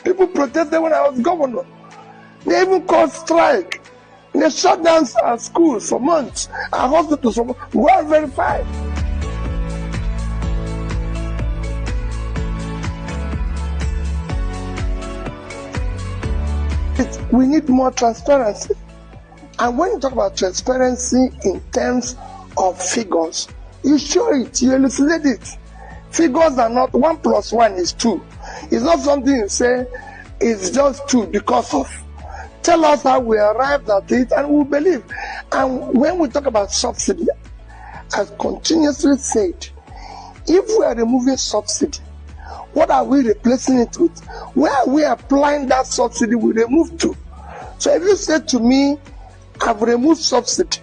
People protested when I was governor. They even called strike. They shut down our schools for months, our hospitals for months. Well verified. We need more transparency. And when you talk about transparency in terms of figures, you show it, you elucidate it. Figures are not 1 + 1 is 2. It's not something you say it's just 2 because of. Tell us how we arrived at it and we'll believe. And when we talk about subsidy, I've continuously said, if we are removing subsidy, what are we replacing it with? Where are we applying that subsidy we removed to? So if you say to me, I've removed subsidy,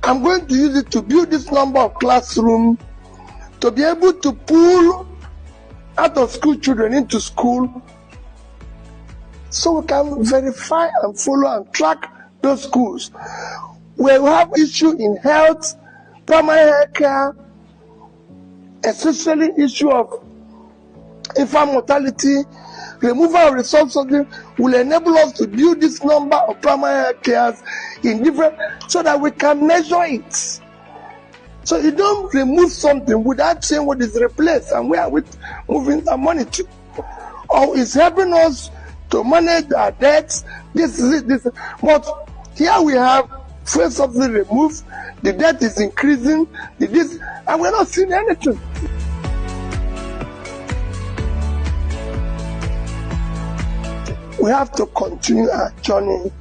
I'm going to use it to build this number of classrooms, to be able to pull out of school children into school, so we can verify and follow and track those schools. We have issue in health, primary health care, especially issue of infant mortality. Removal of resource subsidy will enable us to build this number of primary health cares in different, so that we can measure it. So you don't remove something without saying what is replaced and where are we moving our money to. Or it's helping us to manage our debts. This is it. But here we have fuel subsidy removed, the debt is increasing, and we're not seeing anything. We have to continue our journey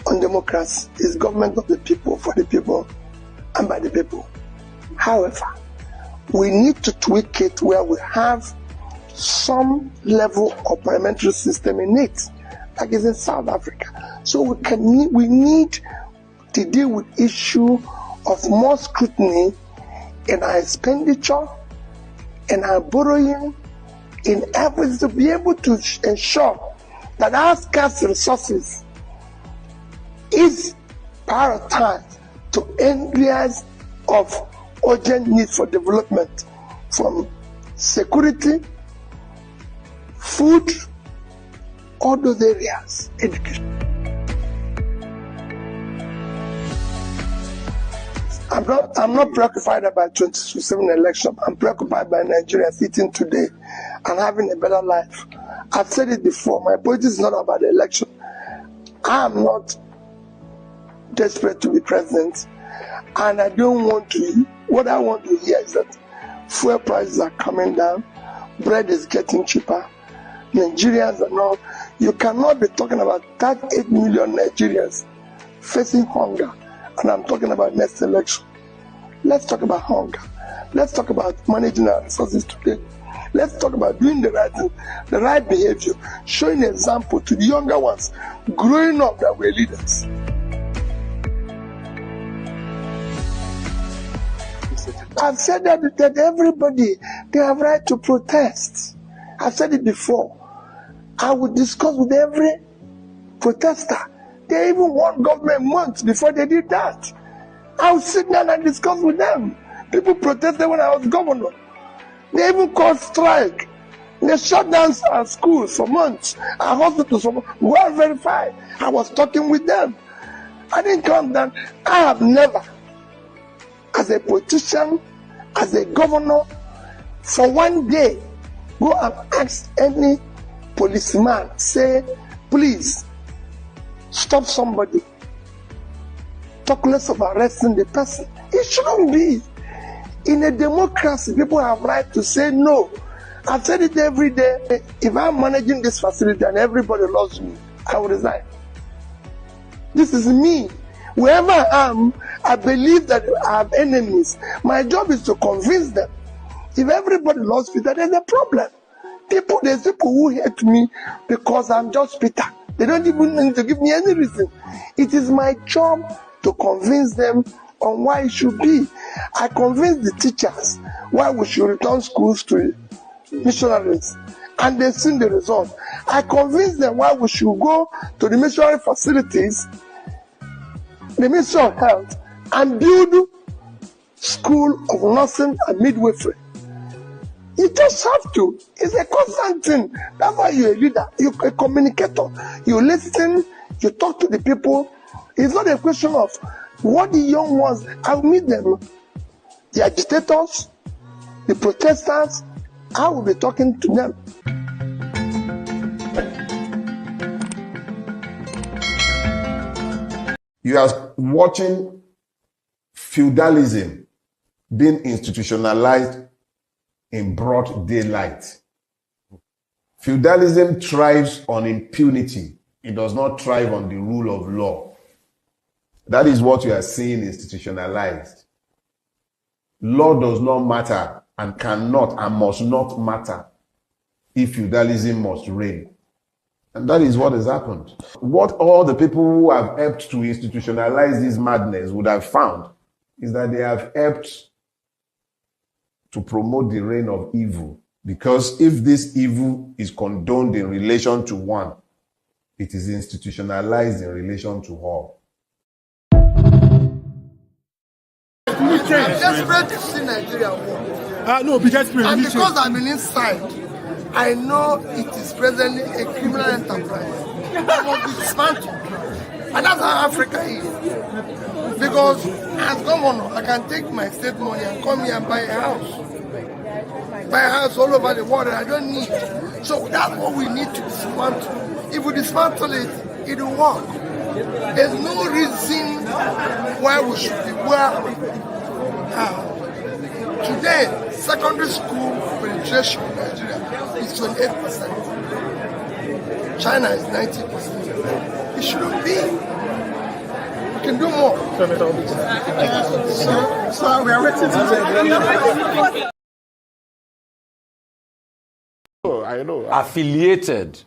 on democracy. It's government of the people, for the people, and by the people. However, we need to tweak it where we have some level of parliamentary system in it, like it's in South Africa. So we need to deal with issue of more scrutiny in our expenditure, in our borrowing, in efforts to be able to ensure that our scarce resources is prioritized to areas of urgent need for development, from security, food, all those areas, education. I'm not preoccupied about 2027 election. I'm preoccupied by Nigerians eating today and having a better life. I've said it before, my politics is not about the election. I am not desperate to be president, and I don't want to. What I want to hear is that fuel prices are coming down, bread is getting cheaper, Nigerians are not. You cannot be talking about 38 million Nigerians facing hunger, and I'm talking about next election. Let's talk about hunger. Let's talk about managing our resources today. Let's talk about doing the right thing, the right behavior, showing example to the younger ones, growing up that we're leaders. I've said that everybody, they have right to protest. I've said it before. I would discuss with every protester. They even won government months before they did that. I would sit down and discuss with them. People protested when I was governor. They even called strike. They shut down our schools for months, our hospitals for months. Well verified. I was talking with them. I didn't come down. I have never, as a politician, as a governor, for one day, go and ask any policeman, say, please, stop somebody. Talk less of arresting the person. It shouldn't be. In a democracy, people have right to say no. I've said it every day. If I'm managing this facility and everybody loves me, I will resign. This is me. Wherever I am, I believe that I have enemies. My job is to convince them. If everybody loves Peter, there's a problem. There's people who hate me because I'm just Peter. They don't even need to give me any reason. It is my job to convince them on why it should be. I convince the teachers why we should return schools to missionaries, and they've seen the result. I convince them why we should go to the missionary facilities, the Ministry of Health, and build school of nursing and midwifery. You just have to. It's a constant thing. That's why you're a leader. You're a communicator. You listen. You talk to the people. It's not a question of what the young ones. I'll meet them. The agitators, the protesters. I will be talking to them. You are watching feudalism being institutionalized in broad daylight. Feudalism thrives on impunity. It does not thrive on the rule of law. That is what you are seeing institutionalized. Law does not matter and cannot and must not matter if feudalism must reign. And that is what has happened. What all the people who have helped to institutionalize this madness would have found is that they have helped to promote the reign of evil. Because if this evil is condoned in relation to one, it is institutionalized in relation to all. I'm desperate to see Nigeria war. No, be desperate. And because I've been inside, I know it is presently a criminal enterprise. It must be dismantled. And that's how Africa is. Because as governor, I can take my state money and come here and buy a house. Buy a house all over the world that I don't need. So that's what we need to dismantle. If we dismantle it, it will work. There's no reason why we should be where we are. Today, secondary school penetration in Nigeria is 28%. China is 90%. It shouldn't be. We can do more. So we are waiting to say. I know. Affiliated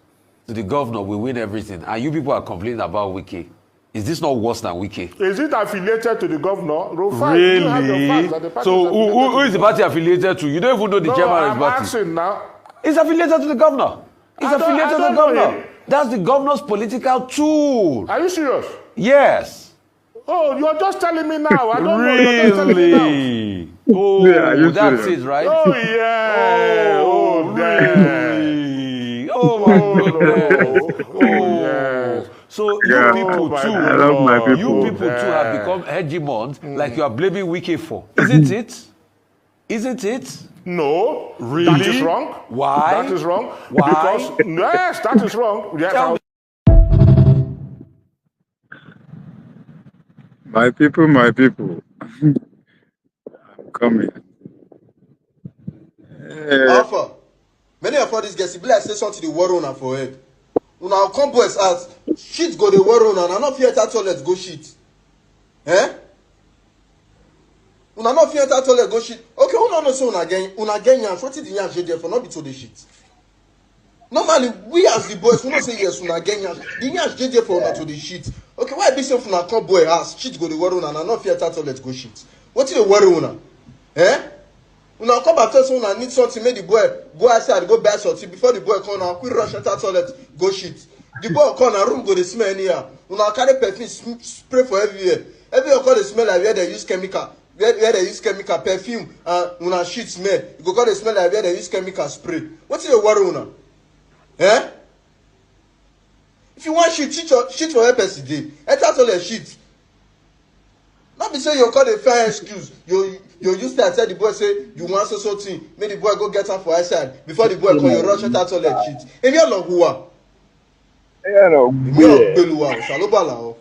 to the governor will win everything, and you people are complaining about Wiki. Is this not worse than Wiki? Is it affiliated to the governor? Really? So who is the party affiliated to? You don't even know the chairman of the party. Asking now. It's affiliated to the governor. It's affiliated to the governor. That's the governor's political tool. Are you serious? Yes. Oh, you're just telling me now. I don't really? know. You're just telling me now. Oh, yeah, that's it, right? Oh, yeah. Oh, really? Oh, my goodness. Oh, yes. So you people too, I love my people. You people too have become hegemons like you are blaming Wiki for. Isn't it? Isn't it? No. Really? That is wrong. Why? That is wrong. Why? Because, yes, that is wrong. Yes, my people, my people. I'm coming. Alpha, many of all these guys, be like say something to the war owner for head. Una come boys as shit go the war owner, and not fear that toilet go shit. Eh? Una not fear that toilet go shit. Okay, una no say una again yan. What is the yan there for not be to the shit? Normally, we as the boys, we not say yes, una again yan. The yan there for una to the shit. Okay, why be say una come boy as shit go the war owner, and not fear that toilet go shit? What is the war owner? Eh? Una come back tell una need something, make the boy go outside, go buy something. Before the boy come, now quick rush enter toilet, go shit. The boy come, na room go dey smell anyhow. Una carry perfume spray for everywhere. Everywhere come dey smell like where they use chemical. Where they use chemical perfume and una shit smell. You go come dey smell like where they use chemical spray. What is the worry una? Eh? If you want shit for help person dey. Enter toilet shit. Not be say you call a fair excuse. You use that tell the boy say you want so thing. Make the boy go get am for outside. Before the boy come, you rush enter toilet shit. Èmi ò lọ hùwà. Èmi ò gbèlúwà o. Ṣàlóbàlà o.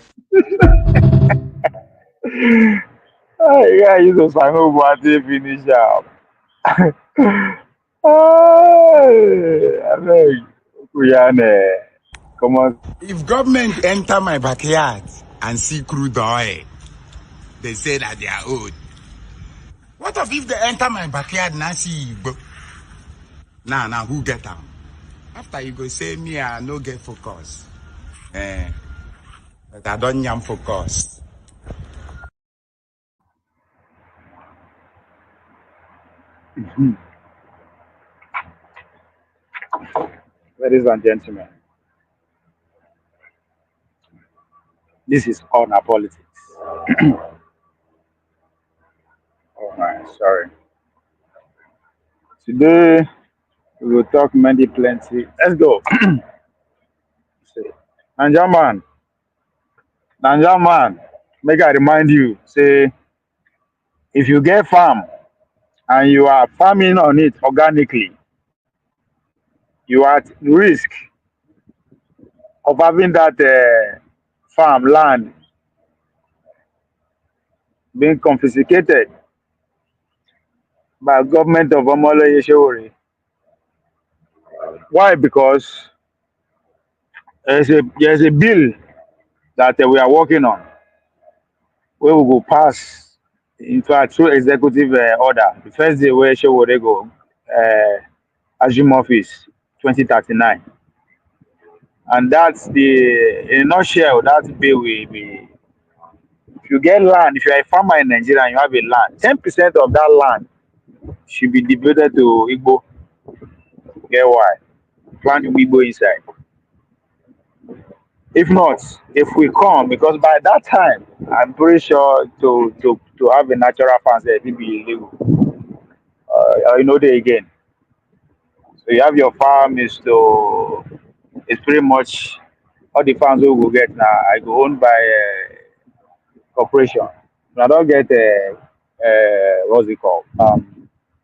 Yeah, you just find out what they finish up. Come on. If government enter my backyard and see crude oil, they say that they are old. What if they enter my backyard and I see Igbo? Now, who get them? After you go say me, I no get focus. But I don't yam focus. Ladies and gentlemen, this is honor politics. Oh my, sorry. Today we will talk many plenty. Let's go. Say, Nanja man, Nanja man, make I remind you, say if you get farm and you are farming on it organically, you are at risk of having that farm land being confiscated by government of Omoloye Sowore. Why? Because there's a bill that we are working on where we will pass into a true executive order. The first day where Sowore go assume office 2039. And that's in a nutshell, that bill will be, if you get land, if you are a farmer in Nigeria and you have a land, 10% of that land should be devoted to Igbo. Get why? Plant Igbo inside. If not, if we come, because by that time, I'm pretty sure to have a natural fence there, it will be illegal. You know they again. So you have your farm it's pretty much all the farms we will get now. I go owned by corporation. I don't get what's it called?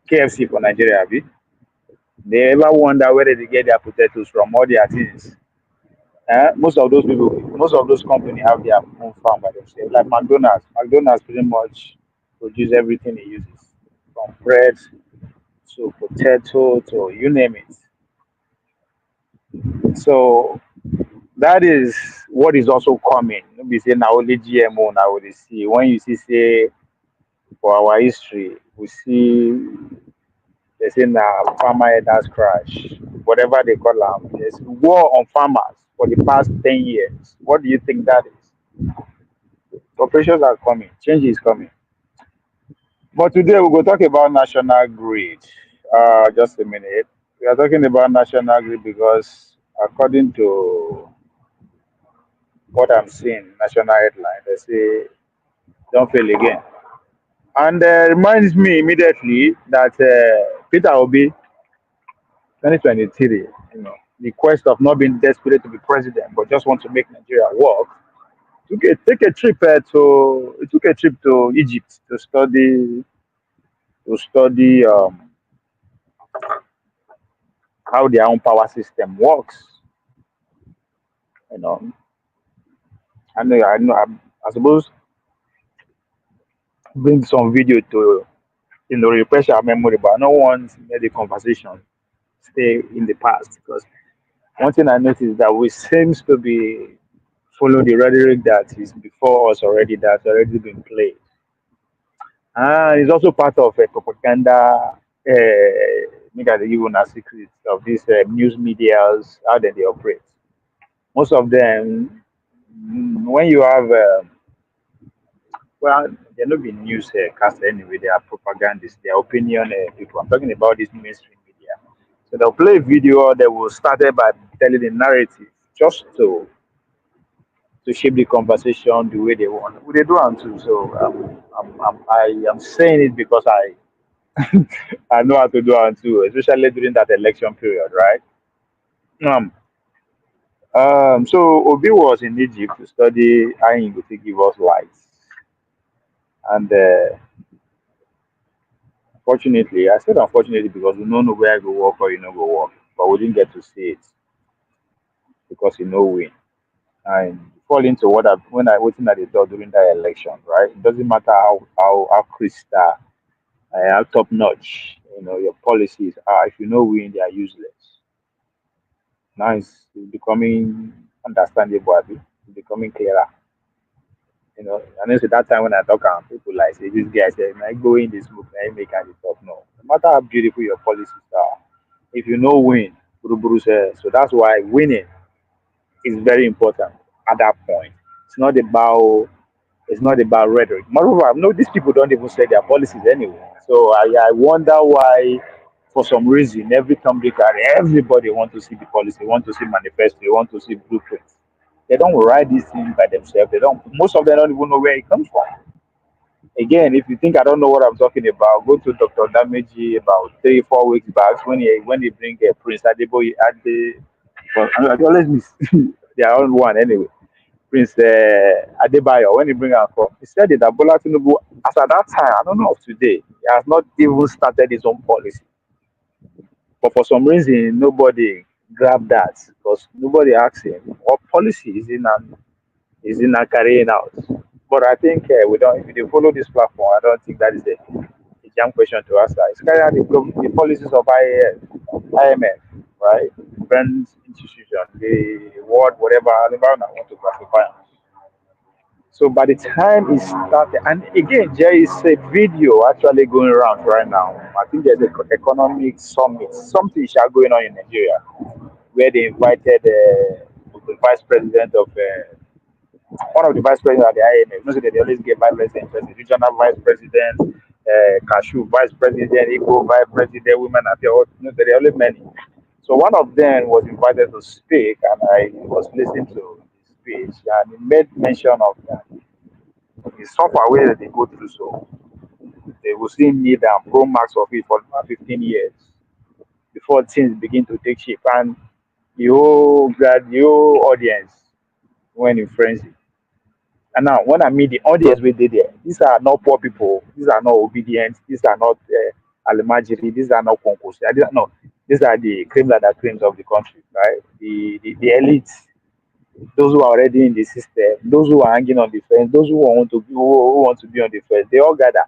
KFC for Nigeria, abi? They ever wonder where they get their potatoes from, all their things. Most of those people, most of those companies have their own farm by themselves. Like McDonald's. McDonald's pretty much produce everything it uses, from bread to potato to you name it. So that is what is also coming. No be say na only GMO now we dey see. When you see say for our history, we see they say na farmer elders crash, whatever they call them. There's war on farmers for the past 10 years. What do you think that is? Corporations are coming, change is coming. But today we will talk about national grid. Just a minute. We are talking about national grid because according to what I'm seeing, national headline, they say don't fail again. And reminds me immediately that Peter Obi, 2023, the quest of not being desperate to be president, but just want to make Nigeria work, take a trip he took a trip to Egypt to study how their own power system works. You know, I suppose bring some video to refresh our memory, but I don't want the conversation stay in the past because one thing I noticed that we seems to be follow the rhetoric that is before us already, that's already been played. And it's also part of a propaganda, make I dey give una secret of these news medias, how they operate. Most of them, when you have, well, they're not being news cast anyway, they are propagandists, they are opinion people. I'm talking about this mainstream media. So they'll play a video that will start by telling the narrative just to shape the conversation the way they want. Well, they do and too. So I am saying it because I know how to do and too, especially during that election period, right? Um, so Obi was in Egypt to study how he could give us lights, and fortunately, I said unfortunately because we don't know where I go work or you know go work, but we didn't get to see it because you know win. And fall into what I when I waiting at the door during that election, right? It doesn't matter how crystal, how top notch, your policies are. If you know win, they are useless. Now it's becoming understandable, abi. It's becoming clearer. And then so that time when I talk and people like say this guy said, "I go in this book, I make at the top." No, no matter how beautiful your policies are, if you know win, buru buru say. So that's why winning is very important at that point. It's not about it's not about rhetoric. Moreover, no, these people don't even say their policies anyway. So I wonder why, for some reason, every time they carry, everybody want to see the policy, want to see manifesto, they want to see blueprints. They don't write these things by themselves. They don't. Most of them don't even know where it comes from. Again, if you think I don't know what I'm talking about, go to Dr. Dameji about 3 4 weeks back when he bring Prince Adeboye at the. Well, I always miss their own one anyway. Prince Adebayo, when he bring her come, he said it that Bola Tinubu, as at that time, I don't know of today, he has not even started his own policy. But for some reason, nobody grabbed that because nobody asked him what policy is in carrying out. But I think we don't. If you follow this platform, I don't think that is a jam question to answer. It's carrying out the policies of IMF, right? Different institution, the world, whatever, I want to classify. So by the time it started, and again, there is a video actually going around right now. I think there's an economic summit, something shall going on in Nigeria, where they invited the vice president of one of the vice presidents at the IMF. You know, so they always get vice president, regional vice president, Cashew vice president, Eco vice president, women affairs. You know, there are only many. So one of them was invited to speak, and I was listening to his speech, and he made mention of that the software where they go through. So they will still need pro max of it for about 15 years before things begin to take shape. And the whole audience went in frenzy. And now, when I mean the audience we did there, these are not poor people, these are not obedient, these are not alimajiri, these are not concourse. These are the cream that are creams of the country, right? The elites, those who are already in the system, those who are hanging on the fence, those who want to be on the fence, they all gather.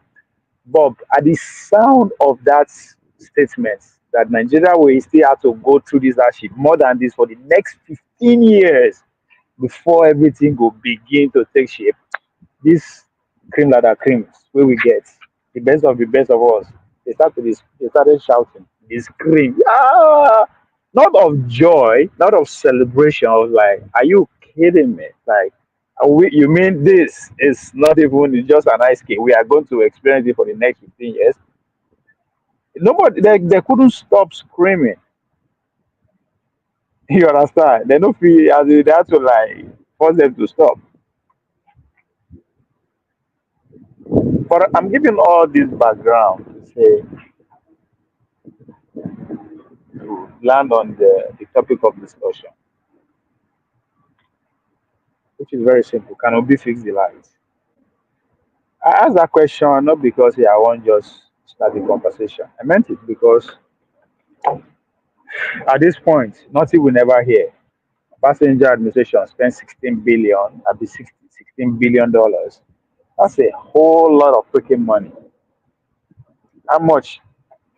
Bob, at the sound of that statement, that Nigeria will still have to go through this hardship more than this for the next 15 years before everything will begin to take shape. This cream ladder creams where we get the best of us, they started shouting, they scream, yeah, not of joy, not of celebration. I was like, are you kidding me? Like, you mean this is not even it's just an ice skate? We are going to experience it for the next 15 years. Nobody, they couldn't stop screaming. You understand? They don't feel as if they had to like force them to stop. But I'm giving all this background to say to land on the topic of discussion, which is very simple. Can Obi fix the light? I asked that question not because I want just start the conversation. I meant it because at this point, nothing will never hear. Passenger administration spent 16 billion, I'll be 16 billion dollars. That's a whole lot of freaking money. How much?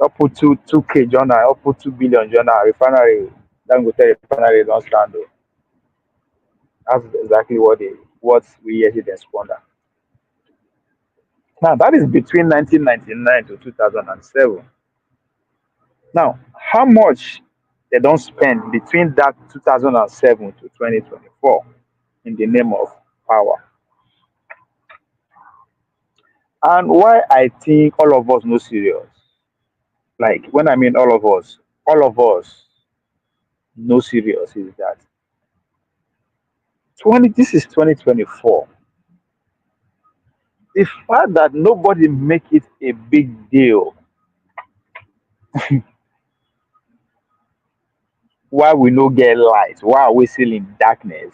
Up put two K journal, up put 2 billion journal refinery. Then go tell refinery don't stand up. That's exactly what we hear them squander. Now that is between 1999 to 2007. Now, how much they don't spend between that 2007 to 2024 in the name of power? And why I think all of us no serious. Like when I mean all of us no serious is that this is 2024. The fact that nobody make it a big deal why we no get light, why are we still in darkness?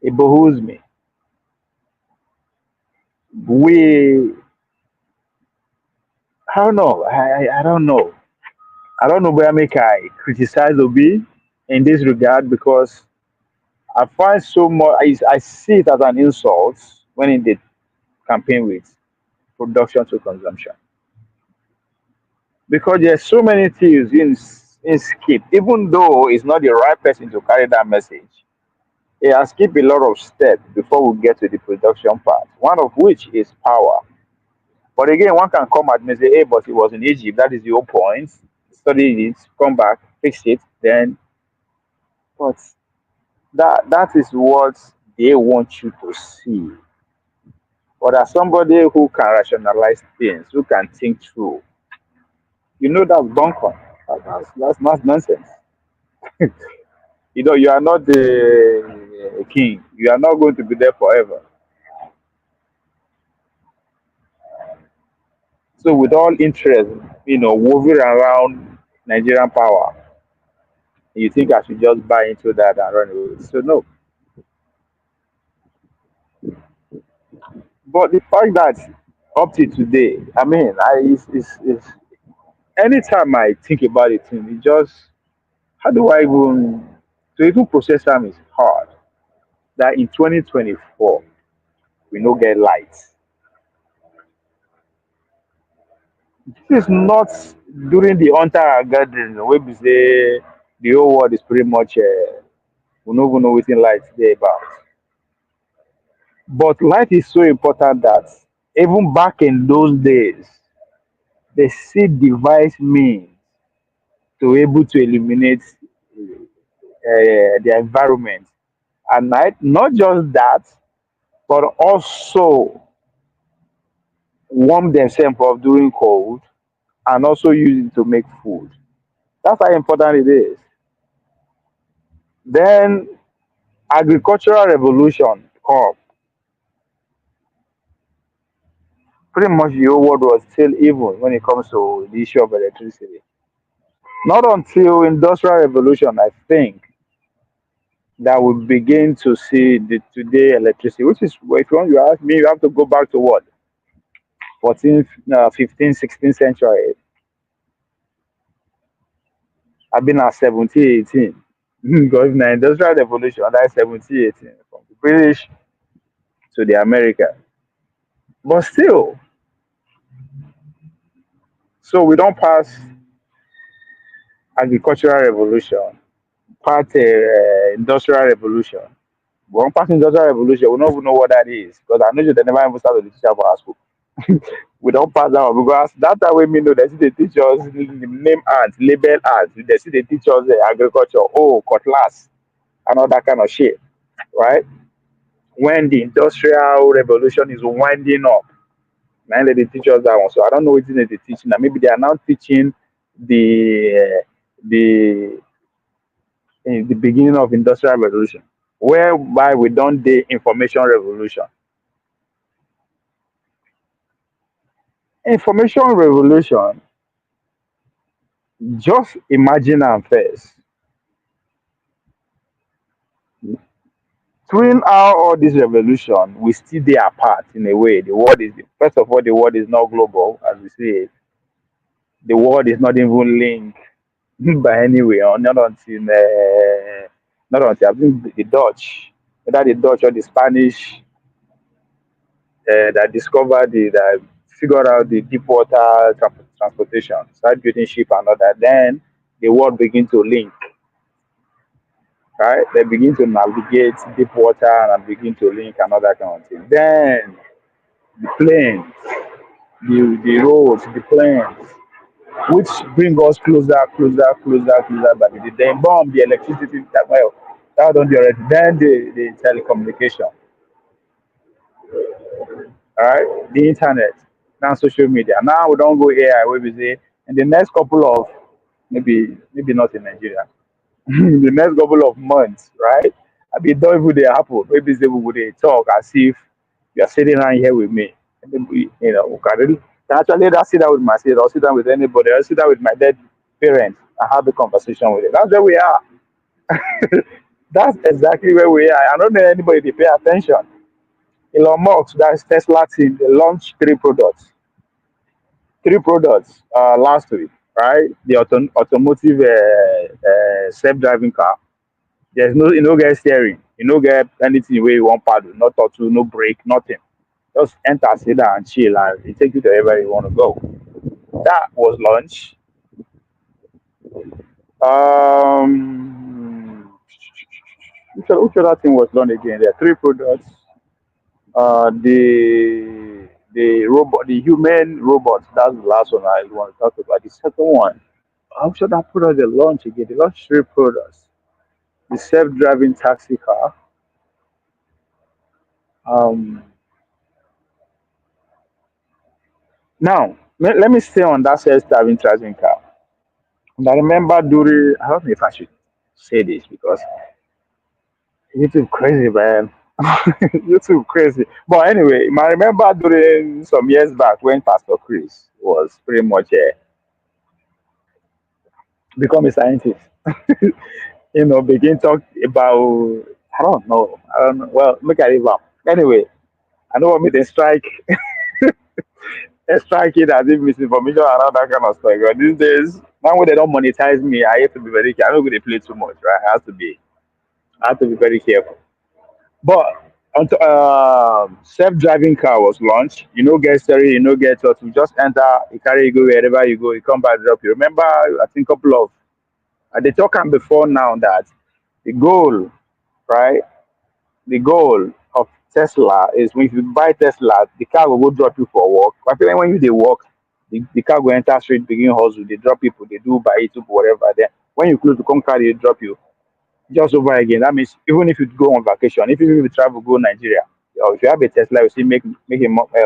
It behooves me. We I don't know. I don't know. I don't know where make I criticize Obi in this regard because I find so much I see it as an insult when in the campaign with production to consumption. Because there's so many things in skip, even though it's not the right person to carry that message. It has skipped a lot of steps before we get to the production part. One of which is power. But again, one can come at me and say, hey, but it was in Egypt. That is your point. Study it, come back, fix it, then. But that is what they want you to see. But as somebody who can rationalize things, who can think through, you know that's bunker. That's not nonsense. You know, you are not the king. You are not going to be there forever. So with all interest, woven around Nigerian power, you think I should just buy into that and run away? So no. But the fact that up to today, I mean, anytime I think about it, it just how do I even to even process them is hard. That in 2024 we no get lights. This is not during the hunter gathering where we say the whole world is pretty much we no even know within light there about. But light is so important that even back in those days, they still devise means to able to eliminate the environment at night. Not just that, but also warm themselves up during cold and also use it to make food. That's how important it is. Then agricultural revolution come. Pretty much the whole world was still evil when it comes to the issue of electricity. Not until industrial revolution, I think, that we begin to see the today electricity, which is if you want you ask me, you have to go back to what 14th, 15th, 16th century. I've been at 17, 18. Because in the industrial revolution, that's 17, 18, from the British to the American. But still, so we don't pass agricultural revolution, part industrial revolution. We don't pass industrial revolution. We don't even know what that is because I know you they never even started to teach us for our school. We don't pass that one because that time we know they see they teach us name art, label art. They see they teach us agriculture, oh, cutlass, and all that kind of shit, right? When the industrial revolution is winding up, now they teach us that one. So I don't know what they teaching. Now maybe they are now teaching the in the beginning of industrial revolution, whereby we don't the information revolution. Information revolution, just imagine am first. During all this revolution, we still dey apart in a way. The world is first of all, the world is not global, as we say it. The world is not even linked by any way, or not until I think the Dutch, whether the Dutch or the Spanish that discovered the that figured out the deep water transportation, start building ship and all that. Then the world begin to link, right? They begin to navigate deep water and begin to link and all that kind of thing. Then the planes, the roads, the planes, which bring us closer, closer, closer, closer. But then bomb the electricity that well, that don't do already. Then the telecommunication, all right, the internet, now social media. Now we don't go AI where we say in the next couple of maybe not in Nigeria, in the next couple of months, right? I mean, don't even they happen. Maybe they will they talk as if you are sitting down here with me. And then we can really can actually not sit down with myself or sit down with anybody. Or sit down with my dead parents and have a conversation with them. That's where we are. That's exactly where we are. I don't know anybody to pay attention. Elon Musk, that's Tesla team, they launched three products last week, right? The automotive self-driving car. There's no, you no get steering, you no get anything where you want paddle, no throttle, no brake, nothing. Just enter, sit down, and chill, and it take you to wherever you want to go. That was launched. Which other thing was launched again? There are three products. The robot, the human robot. That's the last one I want to talk about. The second one, I'm sure that product they launch again. They launched three products. The self-driving taxi car. Um, Now let me stay on that self-driving taxi car. And I remember during I don't know if I should say this because it's too crazy, man. YouTube crazy. But anyway, I remember during some years back when Pastor Chris was pretty much become a scientist. Begin talk about I don't know. Well, look at it now. Anyway, I don't want me to strike strike it as if misinformation and all that kind of stuff. But these days, now when they don't monetize me, I have to be very careful. I'm not going to play too much, right? I have to be very careful. But self-driving car was launched. You know, get story, you know, get what you just enter, you carry you go wherever you go, you come back, drop you. Remember, I think couple of they talk on before now that the goal, right? The goal of Tesla is when you buy Tesla, the car will go drop you for work. I feel like when you they work, the car will enter straight, begin hustle, they drop people, they do buy it, whatever. Then when you close the come car, they drop you just over again. That means even if you go on vacation, if you travel, go Nigeria, or if you have a Tesla, you see making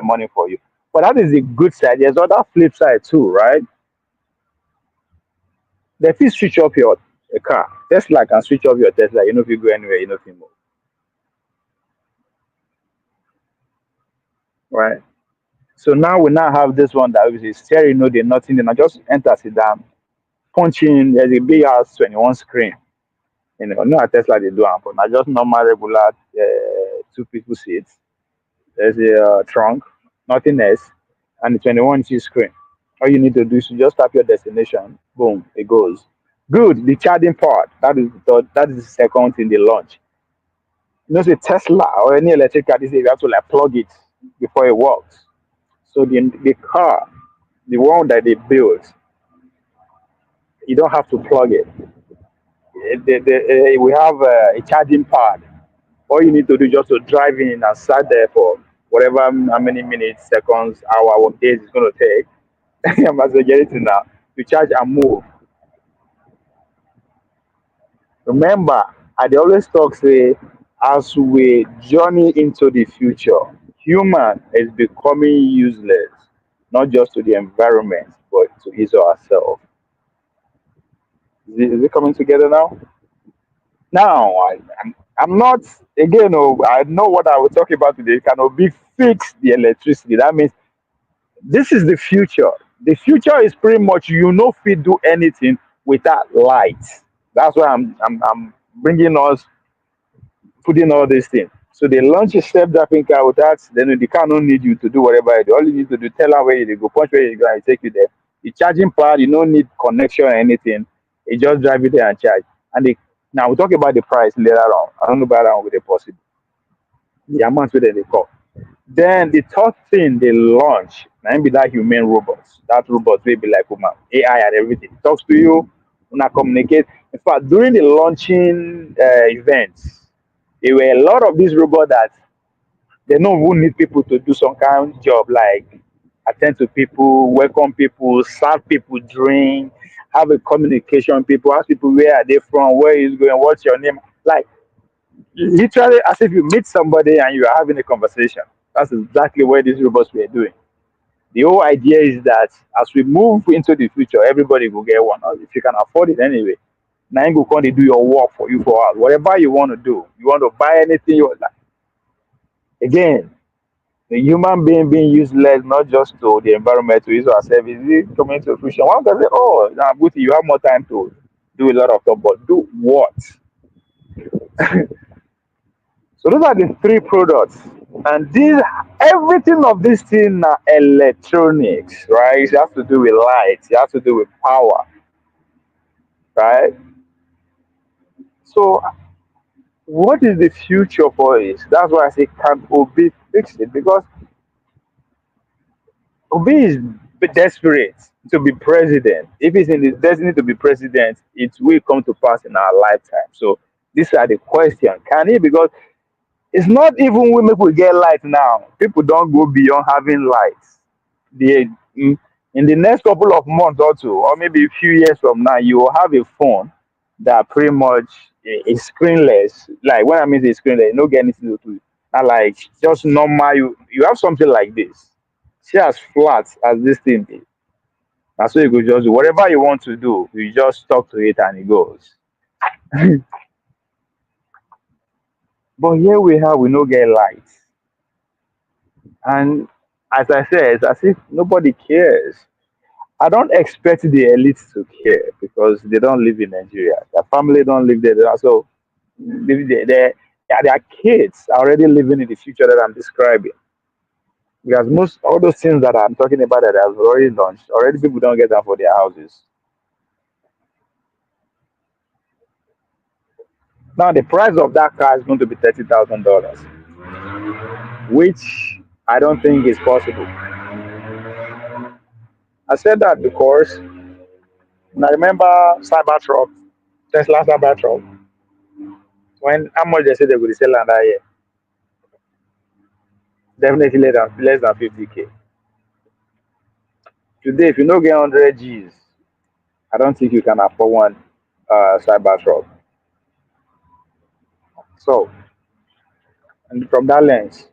money for you. But that is the good side. There's other flip side too, right? They fit switch off your car. Tesla can switch off your Tesla. You know if you go anywhere, you know if you move, right? So now we now have this one that is steering, no, they're nothing. Then I just enter, sit down, punch in. There's a big house 21 screen. Not a Tesla they do, but not just normal regular two people seats. There's a trunk, nothing else, and the 21-inch screen. All you need to do is to just tap your destination. Boom, it goes. Good. The charging part. That is the third. That is the second thing they launch. Say Tesla or any electric car, they say you have to like plug it before it works. So the car, the one that they built, you don't have to plug it. We have a charging pad. All you need to do is just to drive in and sat there for whatever how many minutes, seconds, hour, what days it's going to take. I'm exaggerating now. To charge and move. Remember, I dey always talk say as we journey into the future, human is becoming useless, not just to the environment, but to his or herself. Is it coming together now? Now, I'm not, again, I know what I will talk about today. Cannot be fix the electricity. That means this is the future. The future is pretty much you know if you do anything without light. That's why I'm bringing us putting all these things. So they launch a self-driving car with that, then the car don't need you to do whatever you do. All you need to do, tell her where you go, punch where you go, and it take you there. The charging part, you don't need connection or anything. You just drive it there and charge. And now we'll talk about the price later on. I don't know about that one with the possible. The amount where they call. Then the third thing they launch, now be that human robots. That robot will be like woman, AI and everything. Talks to you, wanna communicate. In fact, during the launching events, there were a lot of these robots that they don't even need people to do some kind of job like attend to people, welcome people, serve people drink, have a communication with people, ask people where are they from, where is going, what's your name. Like literally as if you meet somebody and you are having a conversation. That's exactly what these robots were doing. The whole idea is that as we move into the future, everybody will get one. Or if you can afford it anyway, now you go come dey do your work for you for us. Whatever you want to do, you want to buy anything you like. Again, the human being useless not just to the environment to use ourselves. Is it coming to fruition? One can say, oh, now Booty, you have more time to do a lot of stuff, but do what? So those are the three products. And these everything of this thing are electronics, right? It has to do with light, it has to do with power, right? So what is the future for it? That's why I say can Obi fix it? Because Obi is desperate to be president. If he's in his destiny to be president, it will come to pass in our lifetime. So these are the questions. Can he? Because it's not even when people get light now. People don't go beyond having lights. The in, in the next couple of months or two, or maybe a few years from now, you will have a phone that pretty much is screenless. Like when I mean the screenless, you don't get anything to do. And like just normal, you have something like this. See as flat as this thing is. And so you could just do whatever you want to do. You just talk to it and it goes. But here we no get light. And as I said, it's as if nobody cares. I don't expect the elites to care because they don't live in Nigeria. Their family don't live there. So their kids are already living in the future that I'm describing. Because most all those things that I'm talking about that have already launched, already people don't get them for their houses. Now the price of that car is going to be $30,000, which I don't think is possible. I said that because I remember Cybertruck, Tesla Cybertruck, when how much they said they would sell that year, definitely less than 50K. Today, if you don't get 100 G's, I don't think you can afford one Cybertruck. So, and from that lens,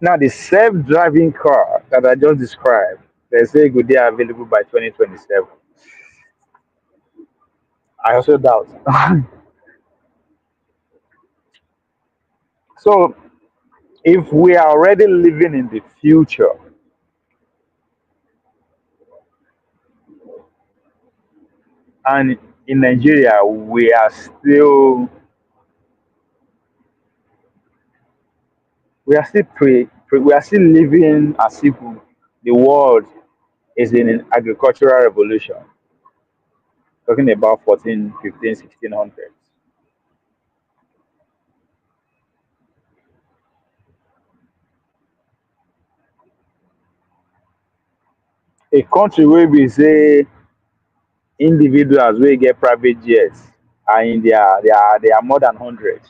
now the self-driving car that I just described, they say good day available by 2027. I also doubt. So, if we are already living in the future, and in Nigeria we are still living as if the world is in an agricultural revolution, talking about 14, 15, 1600s. A country where we say individuals wey get private jets are in they are more than 100.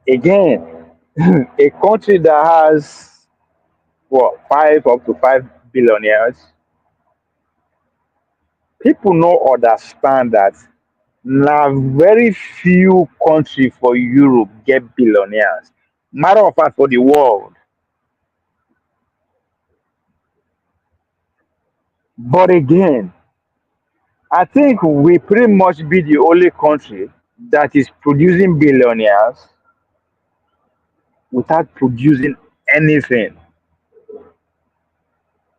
Again, a country that has what 5 up to 5 billionaires, people no understand that na very few country for Europe get billionaires. Matter of fact, for the world. But again, I think we pretty much be the only country that is producing billionaires without producing anything.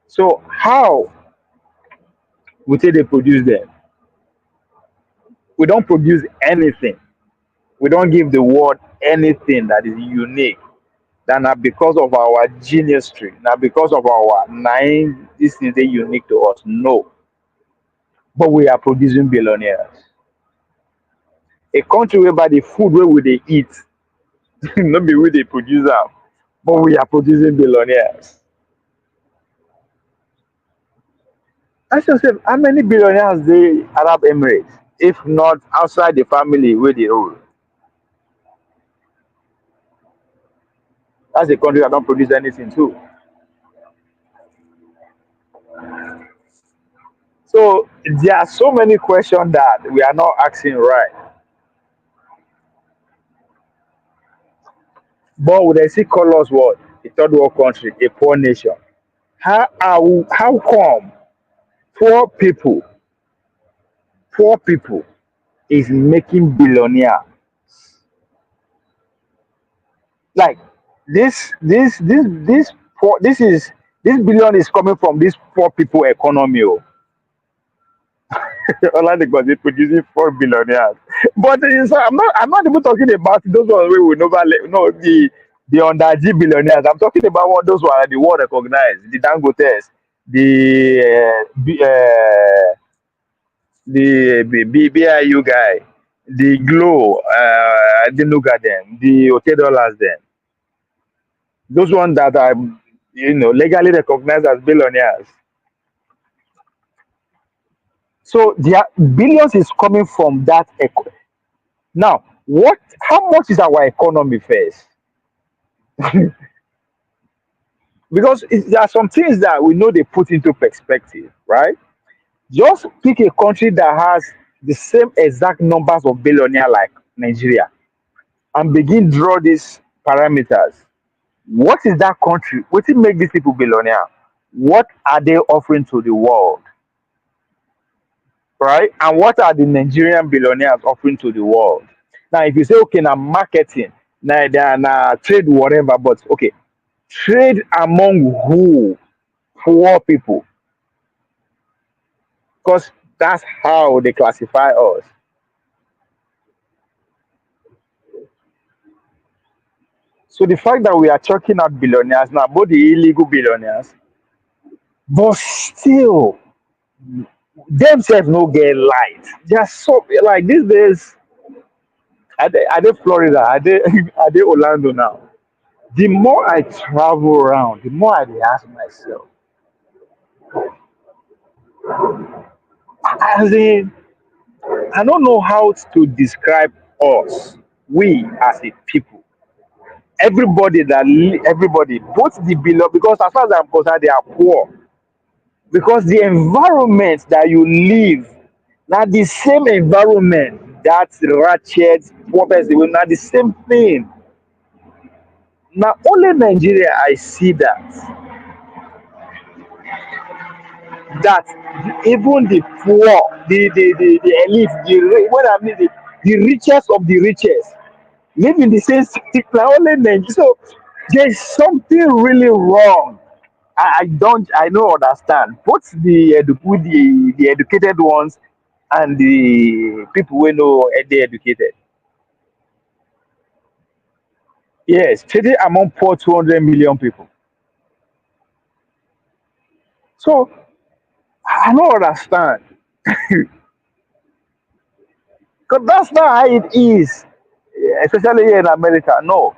So how we say they produce them? We don't produce anything. We don't give the world anything that is unique. That not because of our geniusry, not because of our nine, this is a unique to us. No. But we are producing billionaires. A country whereby the food where we they eat, not be where they produce them, but we are producing billionaires. Ask yourself, how many billionaires they Arab Emirates, if not outside the family where they rule? That's a country that don't produce anything too. So there are so many questions that we are not asking right. But would they see call us what? A third world country, a poor nation. How come poor people, poor people is making billionaire? Like this poor this billion is coming from this poor people economy. Oh. Only because they producing 4 billionaires. But I'm not even talking about those ones we will never no the under G billionaires. I'm talking about one those who are the world recognized, the Dangotes, the BIU guy, the Glow, the Nuga them, the OK dollars them. Those ones that are legally recognized as billionaires. So their billions is coming from that. Now, what? How much is our economy first? Because there are some things that we know they put into perspective, right? Just pick a country that has the same exact numbers of billionaire like Nigeria and begin draw these parameters. What is that country? What it make these people billionaire? What are they offering to the world? right? And what are the Nigerian billionaires offering to the world? Now, if you say, okay, now marketing, now trade, whatever, but okay, trade among who? Poor people, because that's how they classify us. So the fact that we are chucking out billionaires now, both the illegal billionaires, but still themselves no get light. Just so like these days, are they Florida? Are they are they Orlando now? The more I travel around, the more I dey ask myself, as in, I don't know how to describe us, we as a people. Everybody everybody, both the below, because as far as I'm concerned, they are poor. Because the environment that you live, now the same environment that ratchet, poor person, will not the same thing. Now only Nigeria I see that even the poor, the elite, what I mean, the richest of the richest live in the same city. Now only Nigeria. So there's something really wrong. I don't understand. Both the educated ones and the people who know they educated. Yes, today among poor 200 million people. So I don't understand. Because that's not how it is, especially here in America. No.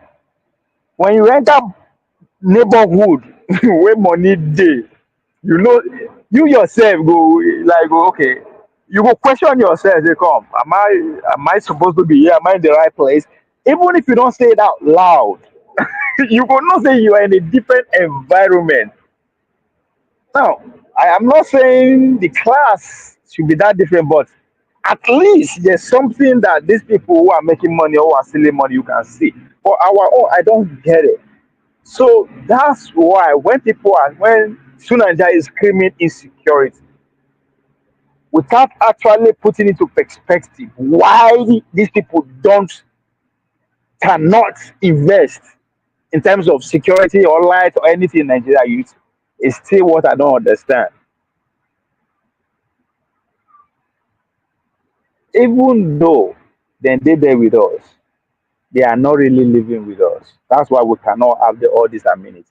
When you enter neighborhood where money day, you know, you yourself go okay, you go question yourself, say come, am I supposed to be here, am I in the right place? Even if you don't say it out loud, you go know say you are in a different environment. Now, I am not saying the class should be that different, but at least there's something that these people who are making money or who are stealing money, you can see. For our own, I don't get it. So that's why when Sunanja is screaming insecurity, without actually putting into perspective why these people don't cannot invest in terms of security or light or anything in Nigeria youth, is still what I don't understand. Even though they there with us, they are not really living with us. That's why we cannot have all these amenities.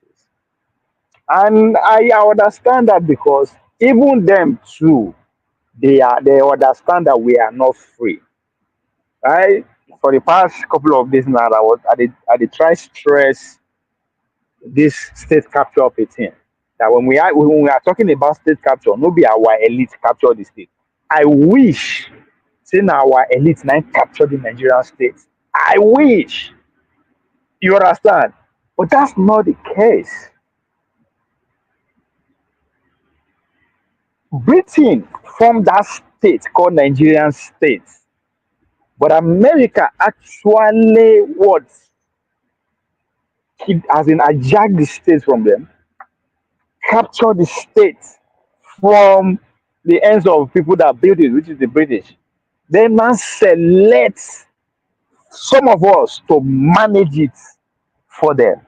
And I understand that because even them too, they understand that we are not free. Right? For the past couple of days now, I did try stress this state capture of a thing. That when we are talking about state capture, no be our elite capture the state. I wish say na our elite now capture the Nigerian state. I wish, you understand, but that's not the case. Britain formed that state called Nigerian state, but America actually what as in hijack the state from them, capture the state from the hands of people that built it, which is the British. Then now select some of us to manage it for them.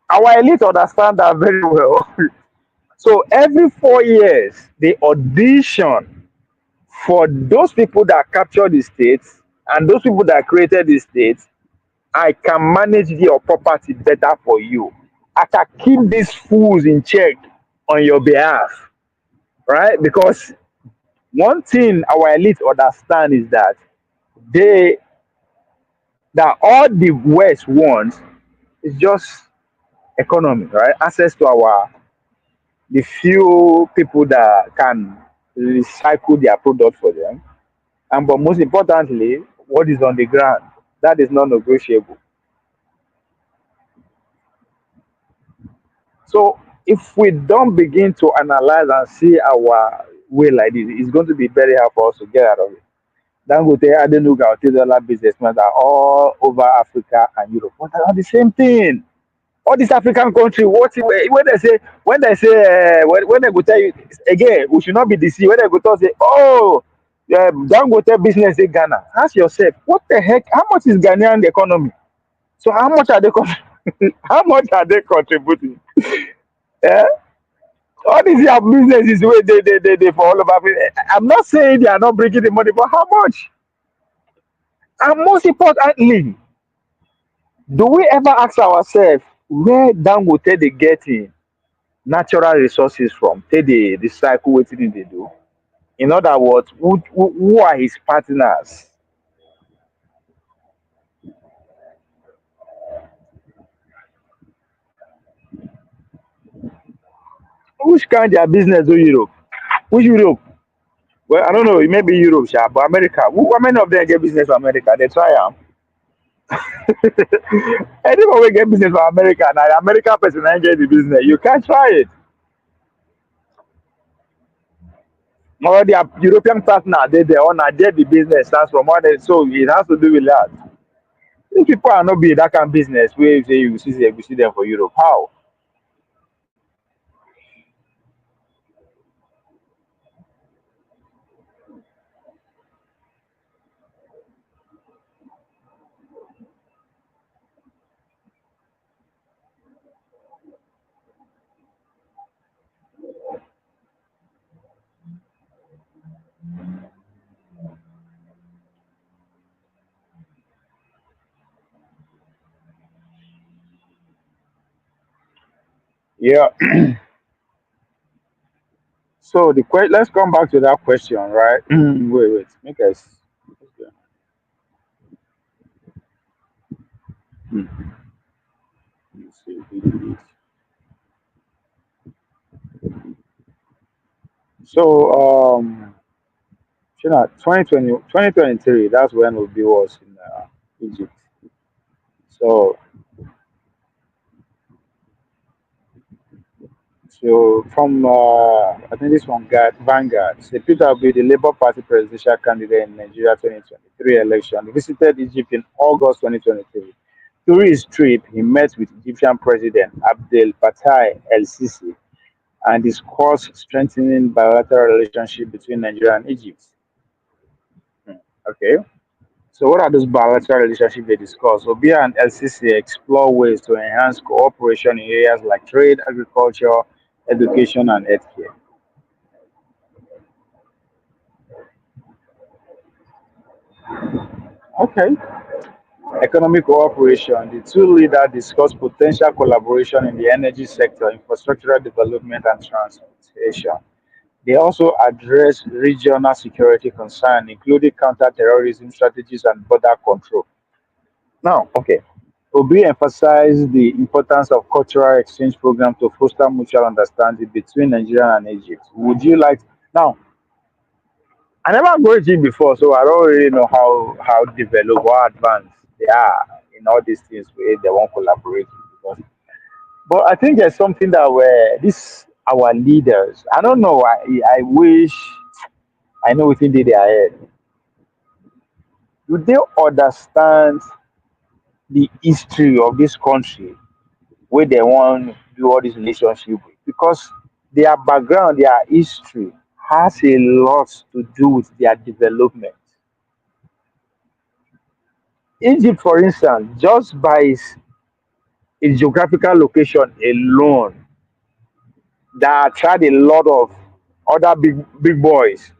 Our elite understand that very well. So every 4 years, they audition for those people that captured the states and those people that created the states. I can manage your property better for you. I can keep these fools in check on your behalf, right? Because one thing our elite understand is they that all the West wants is just economy, right? Access to our the few people that can recycle their product for them. And but most importantly, what is on the ground, that is non negotiable. So if we don't begin to analyze and see our way like this, it's going to be very hard for us to get out of it. Dangote, Adenuga, or other businessmen are all over Africa and Europe. But they are the same thing. All these African country, when they go tell you again, we should not be deceived. When they go tell say, oh, don't go tell business in Ghana. Ask yourself, what the heck? How much is Ghanaian economy? So how much are they how much are they contributing? Eh? All these are businesses where they for all of Africa. I'm not saying they are not bringing the money, but how much? And most importantly, do we ever ask ourselves where Dangote they getting natural resources from? Take the cycle wetin they do. In other words, who are his partners? Which kind their business do Europe? Which Europe? Well, I don't know. It may be Europe, sha, but America. How many of them get business for America? They try am. Anyone will get business for America. Now, the American person ain't get the business. You can't try it. Or their European partner, they own get the business starts from what they so it has to do with that. These people are not be that kind of business where you say you see them for Europe. How? Yeah. So let's come back to that question, right? Wait. Make us. Let's see. So Shina, 2023, that's when Obi was in Egypt. So from I think this one got Vanguard. Say Peter Obi, the Labour Party presidential candidate in Nigeria 2023 election, visited Egypt in August 2023. During his trip, he met with Egyptian President Abdel Fattah el-Sisi and discussed strengthening bilateral relationship between Nigeria and Egypt. Okay. So what are those bilateral relationships they discuss? Obi and LCC explore ways to enhance cooperation in areas like trade, agriculture, education, and healthcare. Okay. Economic cooperation. The two leaders discuss potential collaboration in the energy sector, infrastructural development, and transportation. They also address regional security concerns, including counter-terrorism strategies and border control. Now, okay. Obi emphasized the importance of cultural exchange programs to foster mutual understanding between Nigeria and Egypt. Would you like now? I never go to Egypt before, so I don't really know how developed or advanced they are in all these things where they want to collaborate with. But I think there's something that where this our leaders. I don't know. I wish I know within their head. Do they understand the history of this country where they want to do all this relationship with? Because their background, their history has a lot to do with their development. Egypt, for instance, just by its geographical location alone, that attract a lot of other big boys.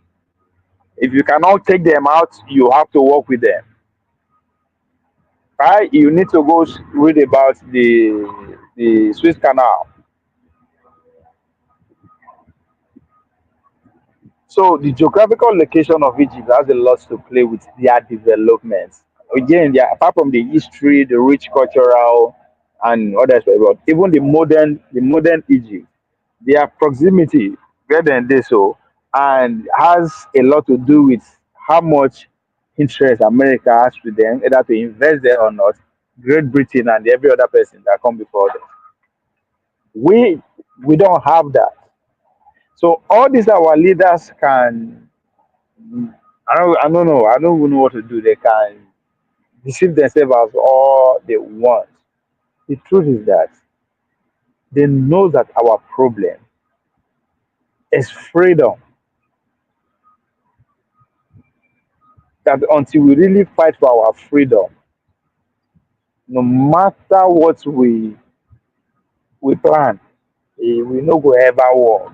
If you cannot take them out, you have to work with them. Right? You need to go read about the Swiss Canal. So the geographical location of Egypt has a lot to play with their development. Again, apart from the history, the rich cultural and others, but even the modern Egypt, their proximity where they so and has a lot to do with how much interest America has with them, either to invest there or not. Great Britain and every other person that come before them. We don't have that. So all these our leaders can I don't know. I don't even know what to do. They can deceive themselves as all they want. The truth is that. They know that our problem is freedom. That until we really fight for our freedom, no matter what we plan, we no go ever work.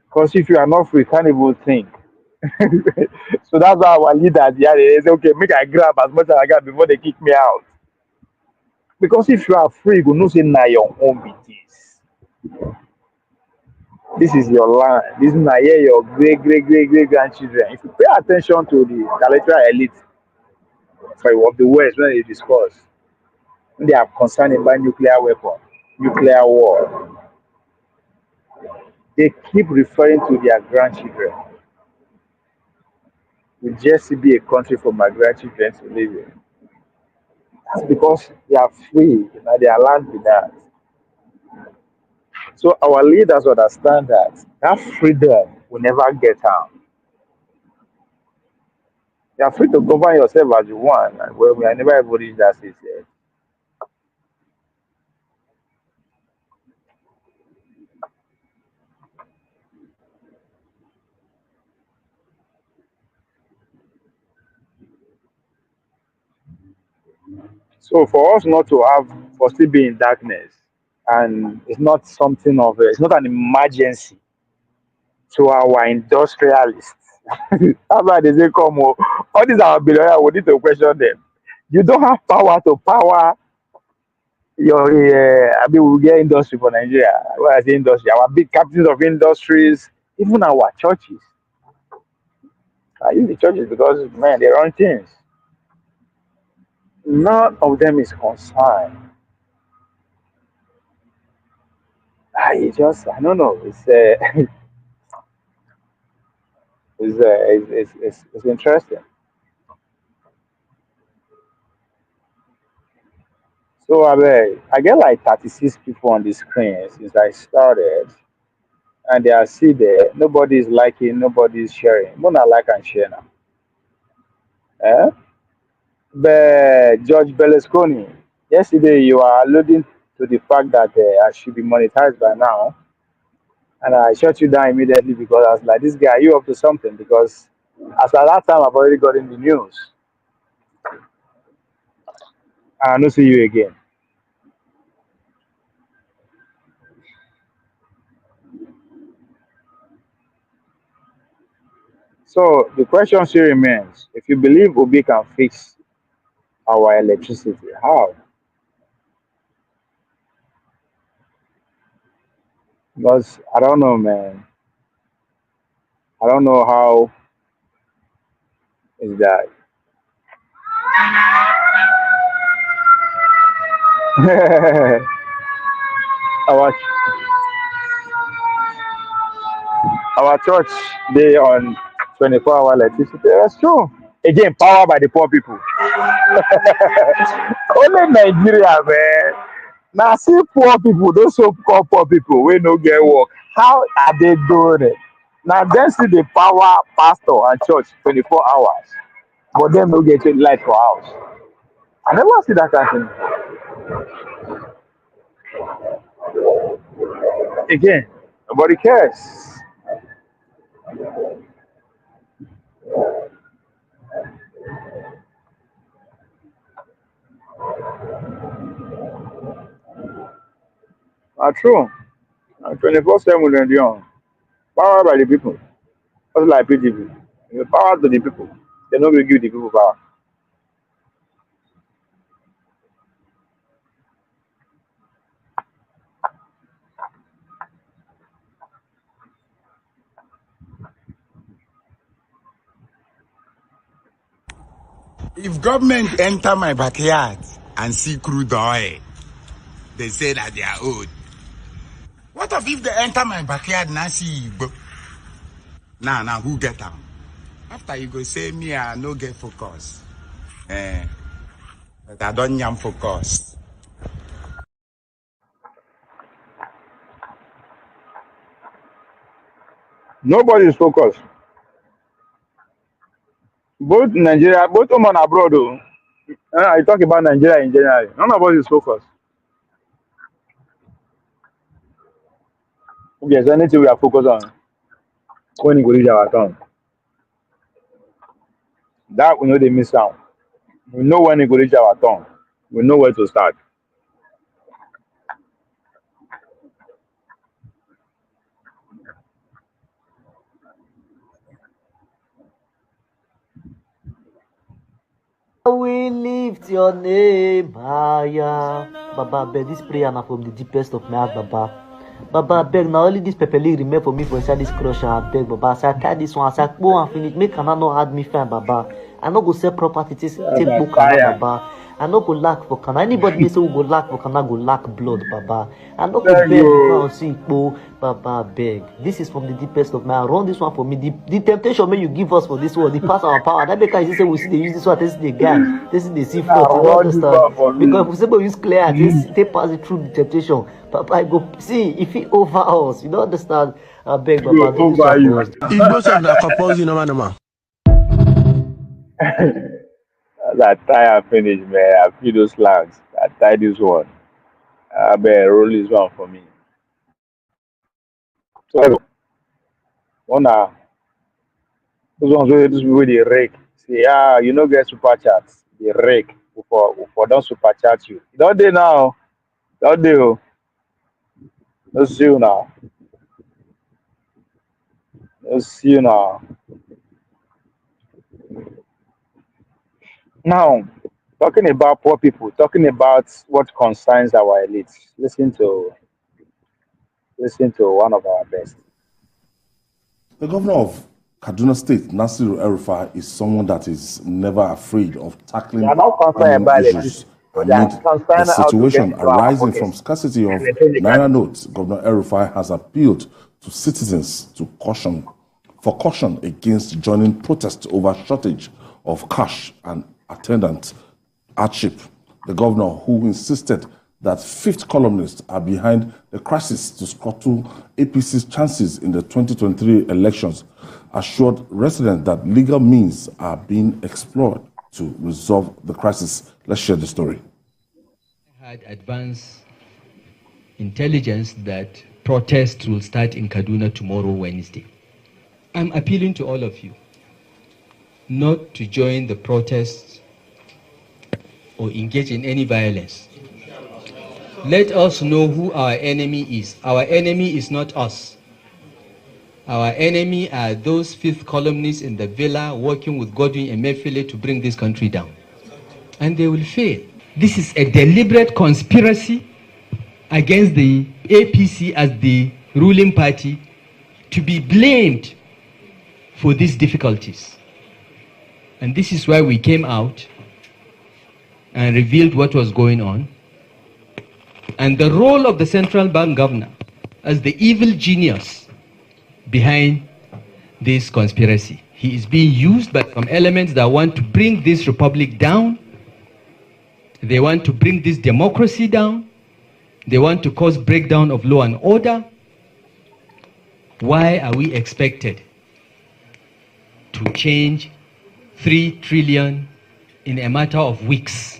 Because if you are not free, you can't even think. So that's why our leaders, yeah, they say, okay, make I grab as much as I can before they kick me out. Because if you are free, you go know say na your own be this. This is your land. This is na here your great grandchildren. If you pay attention to the intellectual elite of the West when they discuss, when they are concerned about nuclear weapon, nuclear war, they keep referring to their grandchildren. Will just be a country for my grandchildren to live in. That's because they are free, now their land with that. So our leaders understand that freedom will never get out. You are free to govern yourself as you want. And well, we are never ever reach that stage yet. So for us not to have, for still be in darkness, and it's not something of it's not an emergency to our industrialists. That's why they say, come on, all these our billionaires, we need to question them. You don't have power to power your, I mean, we get industry for Nigeria. When I say industry, our big captains of industries, even our churches. I use the churches because, man, they run things. None of them is concerned. I don't know. It's interesting. So I get like 36 people on the screen since I started, and they are still there. Nobody is liking, nobody is sharing. Mona like and share now. Eh? But George Berlusconi, yesterday you are alluding to the fact that I should be monetized by now, and I shut you down immediately because I was like, this guy, you up to something? Because as at that time, I've already got in the news, and I don't see you again. So the question still remains: if you believe Obi can fix our electricity, how? Because I don't know, man. I don't know how is that. our our church they on 24-hour electricity. That's true. Again, power by the poor people. Only Nigeria, man. Now see poor people, those so-called poor people, we no get work. How are they doing it? Now then see the power pastor and church 24 hours, but them no get light for house. I never see that kind of thing. Again, nobody cares. True. 24/7 and young. Power by the people. Just like PDP. The power to the people. They don't will give the people power. If government enter my backyard and see crude oil, they say that they are old. What if they enter my backyard and I see Igbo? Now, who get them? After you go say me, I no get focus. Eh, but I don't yam focus. Nobody is focused. Both Nigeria, both home and abroad. Though. I talk about Nigeria in general. None of us is focused. If there's anything we are focused on, when it go reach our turn, that we know they miss out. We know when it go reach our turn. We know where to start. We lift your name higher. Baba, beg this prayer now from the deepest of my heart, Baba. Baba, beg now only this pepper leaf remain for me for inside this crusher. I beg, Baba. As I tie this one, as I go and finish, make Kana no hard me fine, Baba. I no go sell property, take book Kana, Baba. I no go lack for Kana. Anybody may say we go lack for Kana, go lack blood, Baba. I no go beg before I see Ikpo, Baba, beg. This is from the deepest of my heart. Run this one for me. The temptation may you give us for this world, the pass our power. That make us say we see they use this one, this is the gang, this is the sea floor. You don't understand? Because if we say we use clear, they pass it through the temptation. Papa, I go see if he over us. You don't understand? I beg, Baba, do this one for us. Igbo self na compulsory normal. I tie and finish, man. I feel those slangs. I tie this one. I better roll this one for me. So, one those ones where this way they rake. Say, you know, get super chats. They rake for don't super chat you. Don't they now? Don't they? Let's see you now. Let's see you now. Now, talking about poor people, talking about what concerns our elites. Listen to one of our best. The governor of Kaduna State, Nasiru El-Rufai, is someone that is never afraid of tackling issues amid the situation arising from scarcity of naira notes. Governor El-Rufai has appealed to citizens to caution against joining protests over shortage of cash and attendant hardship. The governor, who insisted that fifth columnists are behind the crisis to scuttle APC's chances in the 2023 elections, assured residents that legal means are being explored to resolve the crisis. Let's share the story. I had advanced intelligence that protests will start in Kaduna tomorrow, Wednesday. I'm appealing to all of you not to join the protests or engage in any violence. Let us know who our enemy is. Our enemy is not us. Our enemy are those fifth columnists in the villa working with Godwin Emefiele to bring this country down. And they will fail. This is a deliberate conspiracy against the APC as the ruling party to be blamed for these difficulties. And this is why we came out and revealed what was going on. And the role of the central bank governor as the evil genius behind this conspiracy. He is being used by some elements that want to bring this republic down. They want to bring this democracy down. They want to cause breakdown of law and order. Why are we expected to change 3 trillion in a matter of weeks?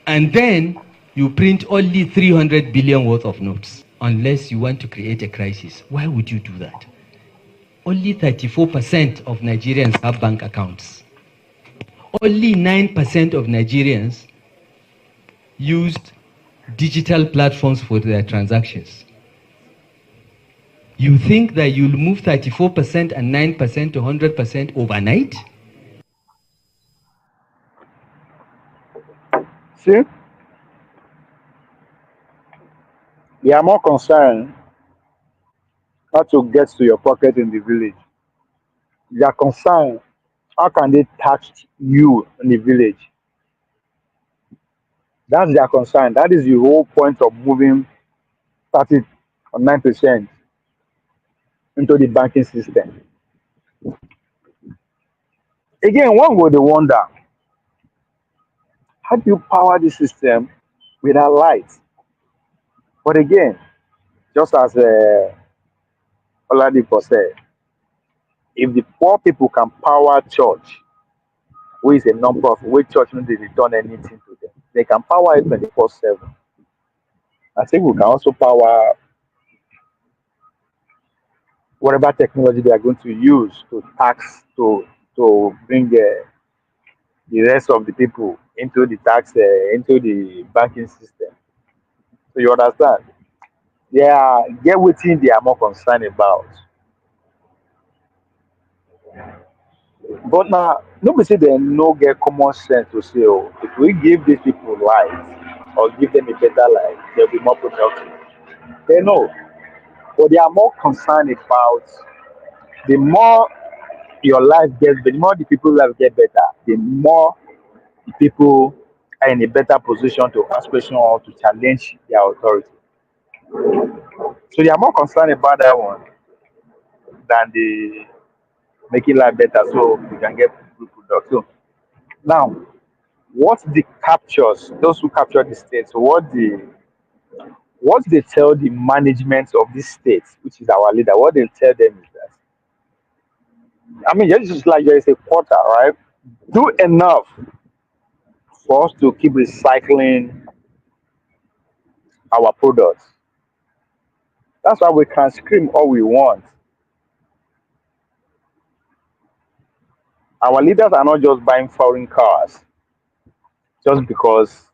And then you print only 300 billion worth of notes. Unless you want to create a crisis. Why would you do that? Only 34% of Nigerians have bank accounts. Only 9% of Nigerians used digital platforms for their transactions. You think that you'll move 34% and 9% to 100% overnight? See? They are more concerned not to get to your pocket in the village. They are concerned, how can they touch you in the village? That's their concern. That is the whole point of moving 30 or 9% into the banking system. Again, one would wonder, how do you power the system without light? But again, just as Oladipo said, if the poor people can power church, who is a non-profit, where church no dey return anything to them, they can power it 24/7. I think we can also power whatever technology they are going to use to tax to bring the rest of the people into the tax into the banking system. So you understand? Yeah, get within they are more concerned about. But now nobody say they no get common sense to say, oh, if we give these people life or give them a better life, they'll be more productive. They know, but they are more concerned about the more your life gets, the more the people life get better, the more the people are in a better position to ask questions or to challenge their authority. So they are more concerned about that one than the making life better so we can get good product. So now, what the captures, those who capture the states, what they tell the management of this state, which is our leader, what they tell them is that I mean just like there is a quota, right? Do enough for us to keep recycling our products. That's why we can scream all we want. Our leaders are not just buying foreign cars just because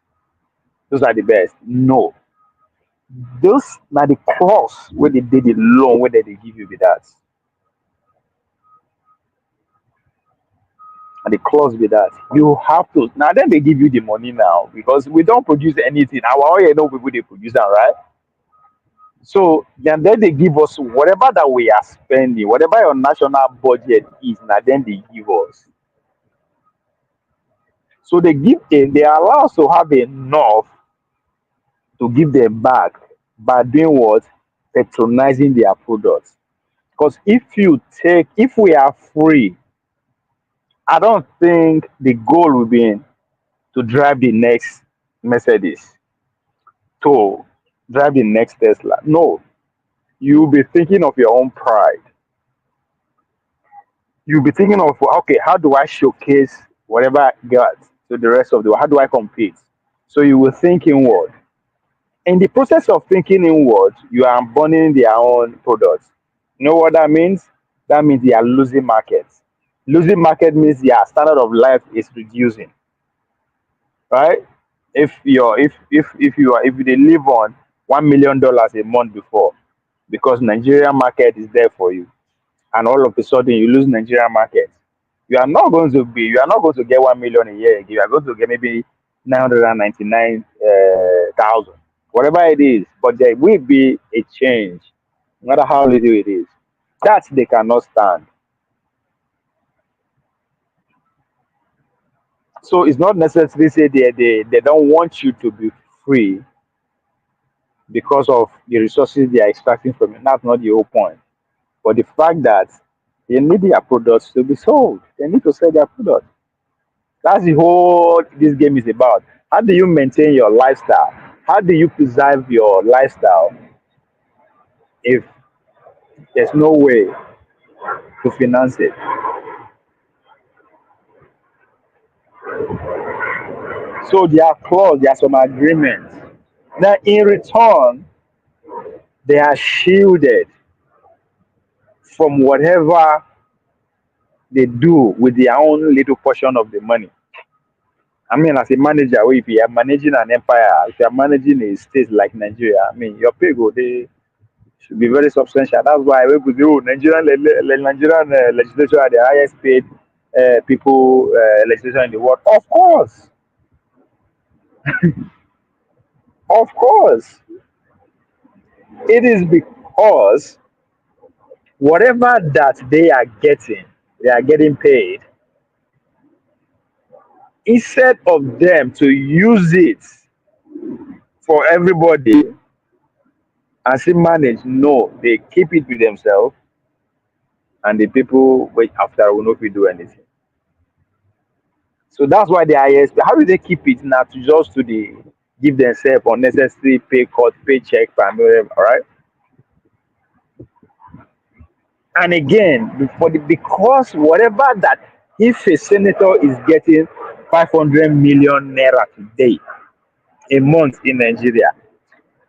those are the best. No. Those now the clause where they did the loan where they give you with that. And the clause with that. You have to now then they give you the money now because we don't produce anything. Our oil no people they produce that, right? So then they give us whatever that we are spending, whatever your national budget is, now then they give us. So they allow us to have enough to give them back by doing what? Patronizing their products. Because if we are free, I don't think the goal will be to drive the next Mercedes, to drive the next Tesla. No, you'll be thinking of your own pride. You'll be thinking of, okay, how do I showcase whatever I got to the rest of the world? How do I compete? So you will think inward. In the process of thinking inward, you are burning their own products. You know what that means? That means they are losing markets. Losing market means their standard of life is reducing, right? If they live on $1 million a month before, because Nigerian market is there for you, and all of a sudden you lose Nigerian market, you are not going to get 1 million a year again. You are going to get maybe 999,000, whatever it is. But there will be a change, no matter how little it is. That they cannot stand. So it's not necessarily say they don't want you to be free because of the resources they are extracting from you. That's not the whole point. But the fact that they need their products to be sold, they need to sell their products. That's the whole this game is about. How do you maintain your lifestyle? How do you preserve your lifestyle if there's no way to finance it? So there are clauses, there are some agreements. Now in return, they are shielded from whatever they do with their own little portion of the money. I mean, as a manager, if you are managing an empire, if you are managing a state like Nigeria, I mean, your pay go they should be very substantial. That's why we could do Nigerian legislation are the highest paid people legislation in the world. Of course, it is because whatever that they are getting paid. Instead of them to use it for everybody and see manage, no, they keep it with themselves, and the people wait after will not be do anything. So that's why the ISP, how do they keep it now to just to the give themselves unnecessary pay cut, paycheck, all right? And again, because whatever that if a senator is getting 500 million naira today a month in Nigeria,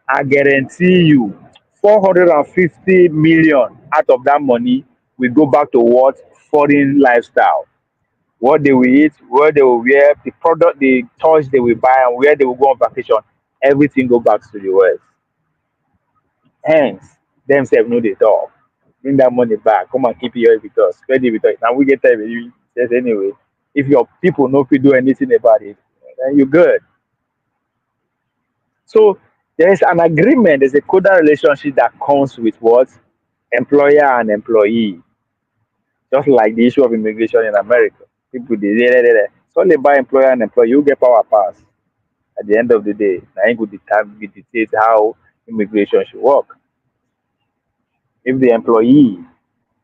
I guarantee you 450 million out of that money will go back to what? Foreign lifestyle. What they will eat, where they will wear, the product, the toys they will buy, and where they will go on vacation. Everything go back to the West. Hence, themselves know they talk. Bring that money back. Come and keep it here with us. Spend it with us. Now we get time with you. Yes, anyway. If your people know if you do anything about it, then you're good. So there is an agreement, there's a codal relationship that comes with what? Employer and employee. Just like the issue of immigration in America. People it's only by employer and employee. You get power pass. At the end of the day, I ain't good determine dictate how immigration should work. If the employee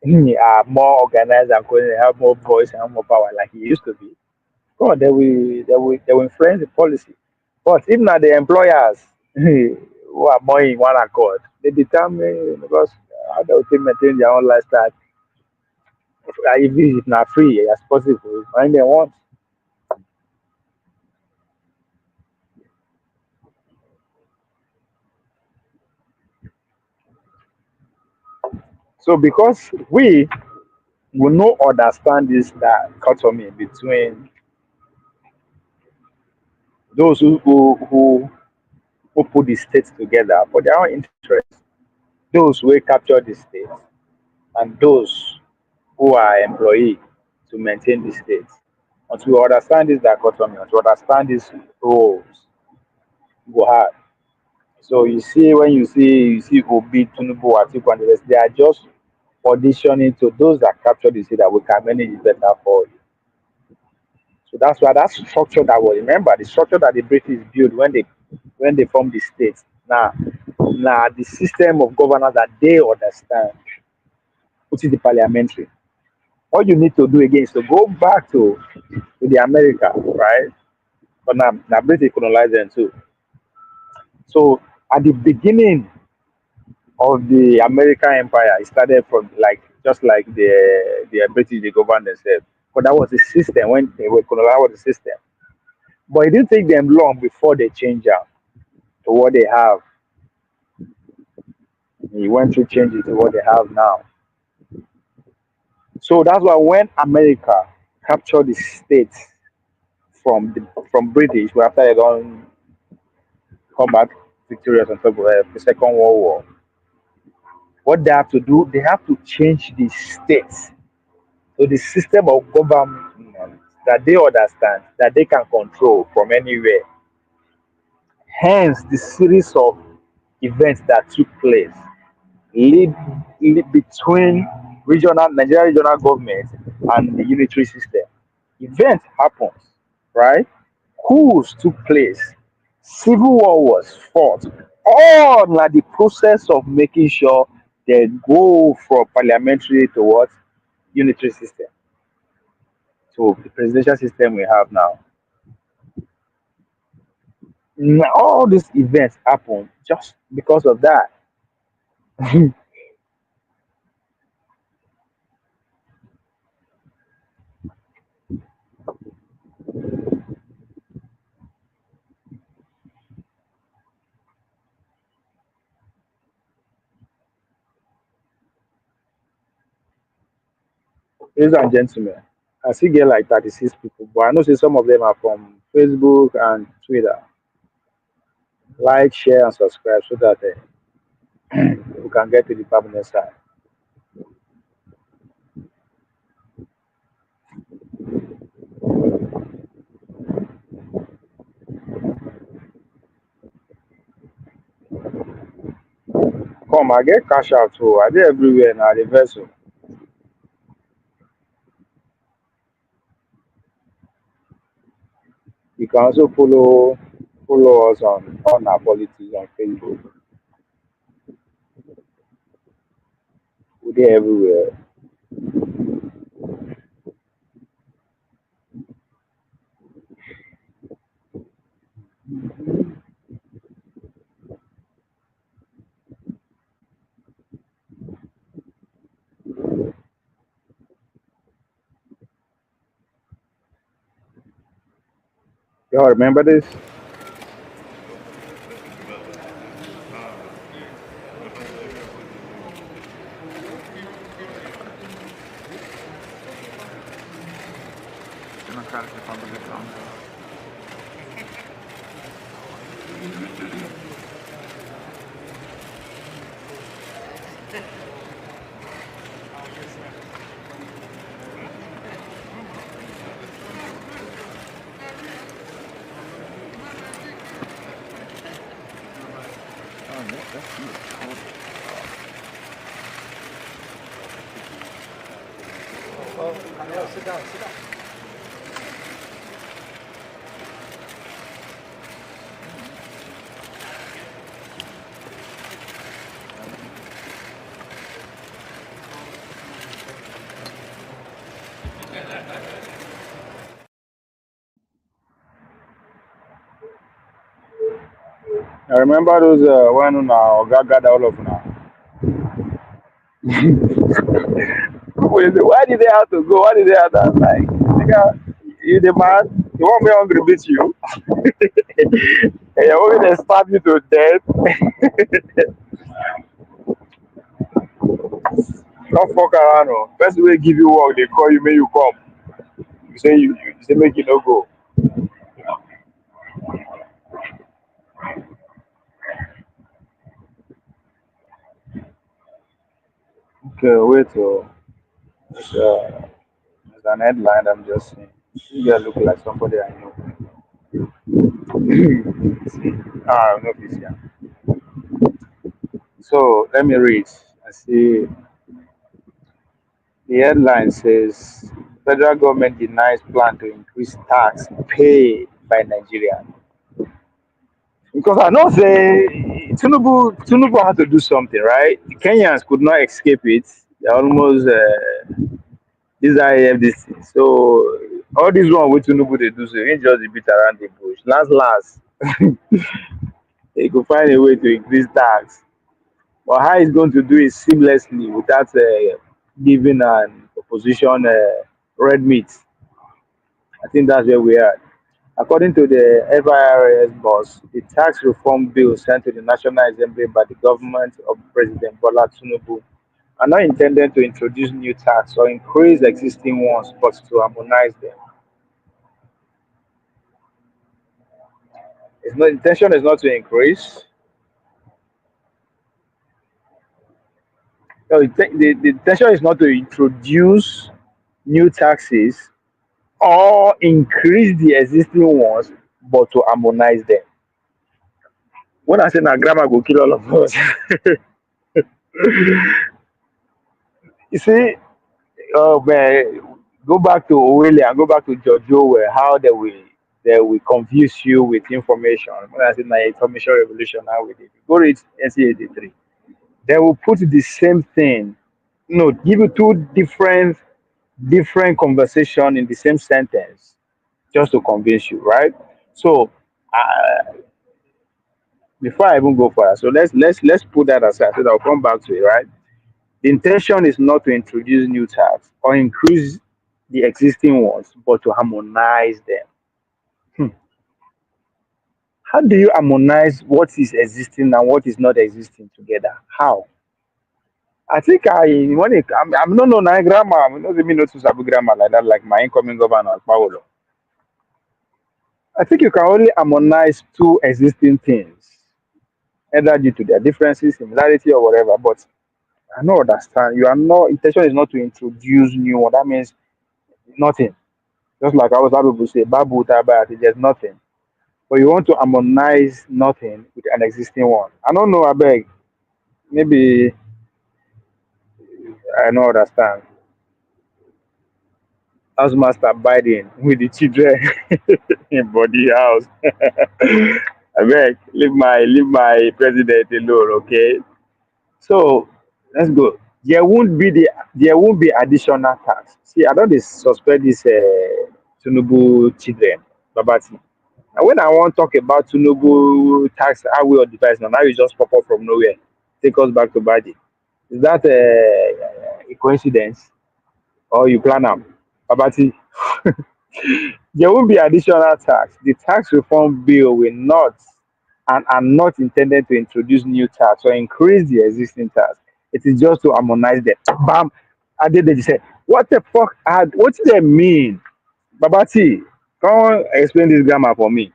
are more organized and going to have more voice and more power like he used to be, God, they will influence the policy. But if not the employers who are more in one accord, they determine because how they will take maintain their own lifestyle. If it is not free as possible, find they want. So because we will not understand this dichotomy between those who put the states together for their own interest, those who capture the state, and those who are employee to maintain the state. Until we understand this dichotomy, until we understand these roles, go hard. So you see Obi, Tunubu, Atiku, and the rest, they are just auditioning to those that capture the state that we can manage it better for you. So that's why that structure that was remember the structure that the British built when they formed the states. Now the system of governance that they understand, which is the parliamentary. All you need to do again is to go back to the America, right? But now British colonized them too. So at the beginning of the American Empire, it started from like just like the British they governed themselves. But that was the system when they were colonized was the system. But it didn't take them long before they changed out to what they have. He went through changes to what they have now. So that's why when America captured the states from British, well, after they don't come back victorious on top of the Second World War, what they have to do, they have to change the states to the system of government that they understand, that they can control from anywhere. Hence, the series of events that took place lead, lead between regional Nigeria regional government and the unitary system. Event happens, right? Coups took place, civil war was fought. All na the process of making sure they go from parliamentary to what unitary system to the presidential system we have now. Now, all these events happen just because of that. Ladies and gentlemen, I still get like 36 people, but I know say some of them are from Facebook and Twitter. Like, share, and subscribe so that we can get to the permanent side. Come, I get cash out too. I dey everywhere now, the vessel. You can also follow us on our politics on Facebook. We dey everywhere. Y'all remember this? Sit down, sit down. I remember those when Oga gather all of now. Why did they have to go? Why did they have to like? Nigga, you the man? You want me hungry beat you? And you want me to stab you to death? Don't fuck around. Oh. First way give you work, they call you, may you come. You say make you no go. Okay, wait. Oh, it's, it's an headline. I'm just saying. You guys look like somebody I know. Ah, no, please, yeah. So let me read. I see the headline says federal government denies plan to increase tax paid by Nigeria. Because I know say Tinubu had to do something, right? The Kenyans could not escape it. They almost this IFDC. So all this one with Tinubu they do so ain't just a bit around the bush. Last, they could find a way to increase tax. But how he's going to do it seamlessly without giving an opposition red meat? I think that's where we are. According to the FIRS boss, the tax reform bill sent to the National Assembly by the government of President Bola Tinubu are not intended to introduce new tax or increase existing ones, but to harmonize them. Its no intention is not to increase. No, the intention is not to introduce new taxes or increase the existing ones, but to harmonize them. When I say na grammar go kill all of us, you see, man, go back to Owele and go back to George Orwell, how they will confuse you with information. When I say na information revolution, how we did. Go read NC 83. They will put the same thing, no, give you two different conversation in the same sentence just to convince you, right? So before I even go further, so let's put that aside so that I'll come back to it, right? The intention is not to introduce new tax or increase the existing ones, but to harmonize them. How do you harmonize what is existing and what is not existing together? How? I think I'm not no grammar. I'm not even know to sabi grammar like that, like my incoming governor, Paolo. I think you can only harmonize two existing things, either due to their differences, similarity, or whatever. But I don't understand. You are not intention is not to introduce new one. That means nothing. Just like I was able to say, Babu Tabat, there's nothing. But you want to harmonize nothing with an existing one. I don't know, I beg. Maybe I don't understand. House master Biden with the children in body house. I beg, leave my president alone, okay? So let's go. There won't be additional tax. See, I don't suspect this Tinubu children, Babati. And when I want to talk about Tinubu tax, I will device now you just pop up from nowhere. Take us back to Badi. Is that a coincidence or you plan them? Babati, there won't be additional tax. The tax reform bill will not and are not intended to introduce new tax or increase the existing tax. It is just to harmonize them. Bam. I did they said, what the fuck? What do they mean? Babati, come on, explain this grammar for me.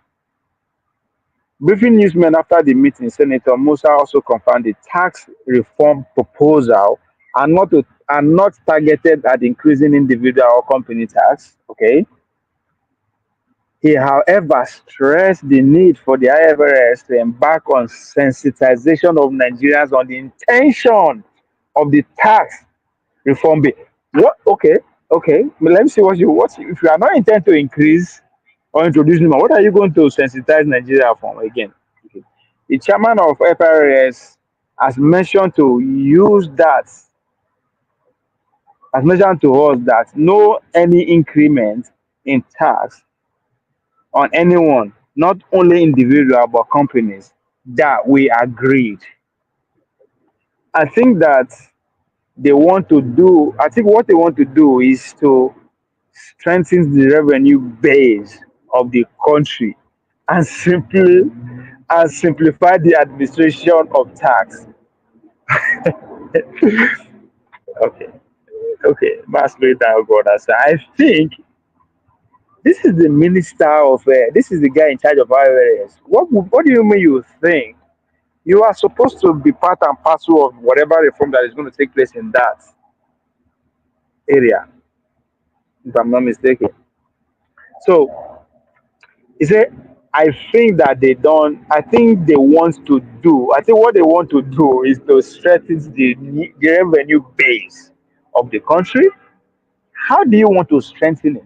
Briefing newsmen after the meeting, Senator Musa also confirmed the tax reform proposal are not targeted at increasing individual or company tax. Okay. He, however, stressed the need for the IFRS to embark on sensitization of Nigerians on the intention of the tax reform bill. What? Okay, okay. But let me see what if you are not intent to increase or introduce new, what are you going to sensitize Nigeria from again? Okay. The chairman of FRS has mentioned to use that has mentioned to us that no any increment in tax on anyone, not only individual but companies, that we agreed. I think that I think what they want to do is to strengthen the revenue base of the country and simplify the administration of tax. Okay, okay, Master God. I think this is the guy in charge of IRS. What do you mean you think? You are supposed to be part and parcel of whatever reform that is going to take place in that area, if I'm not mistaken. So he said, I think they want to do, I think what they want to do is to strengthen the revenue base of the country. How do you want to strengthen it?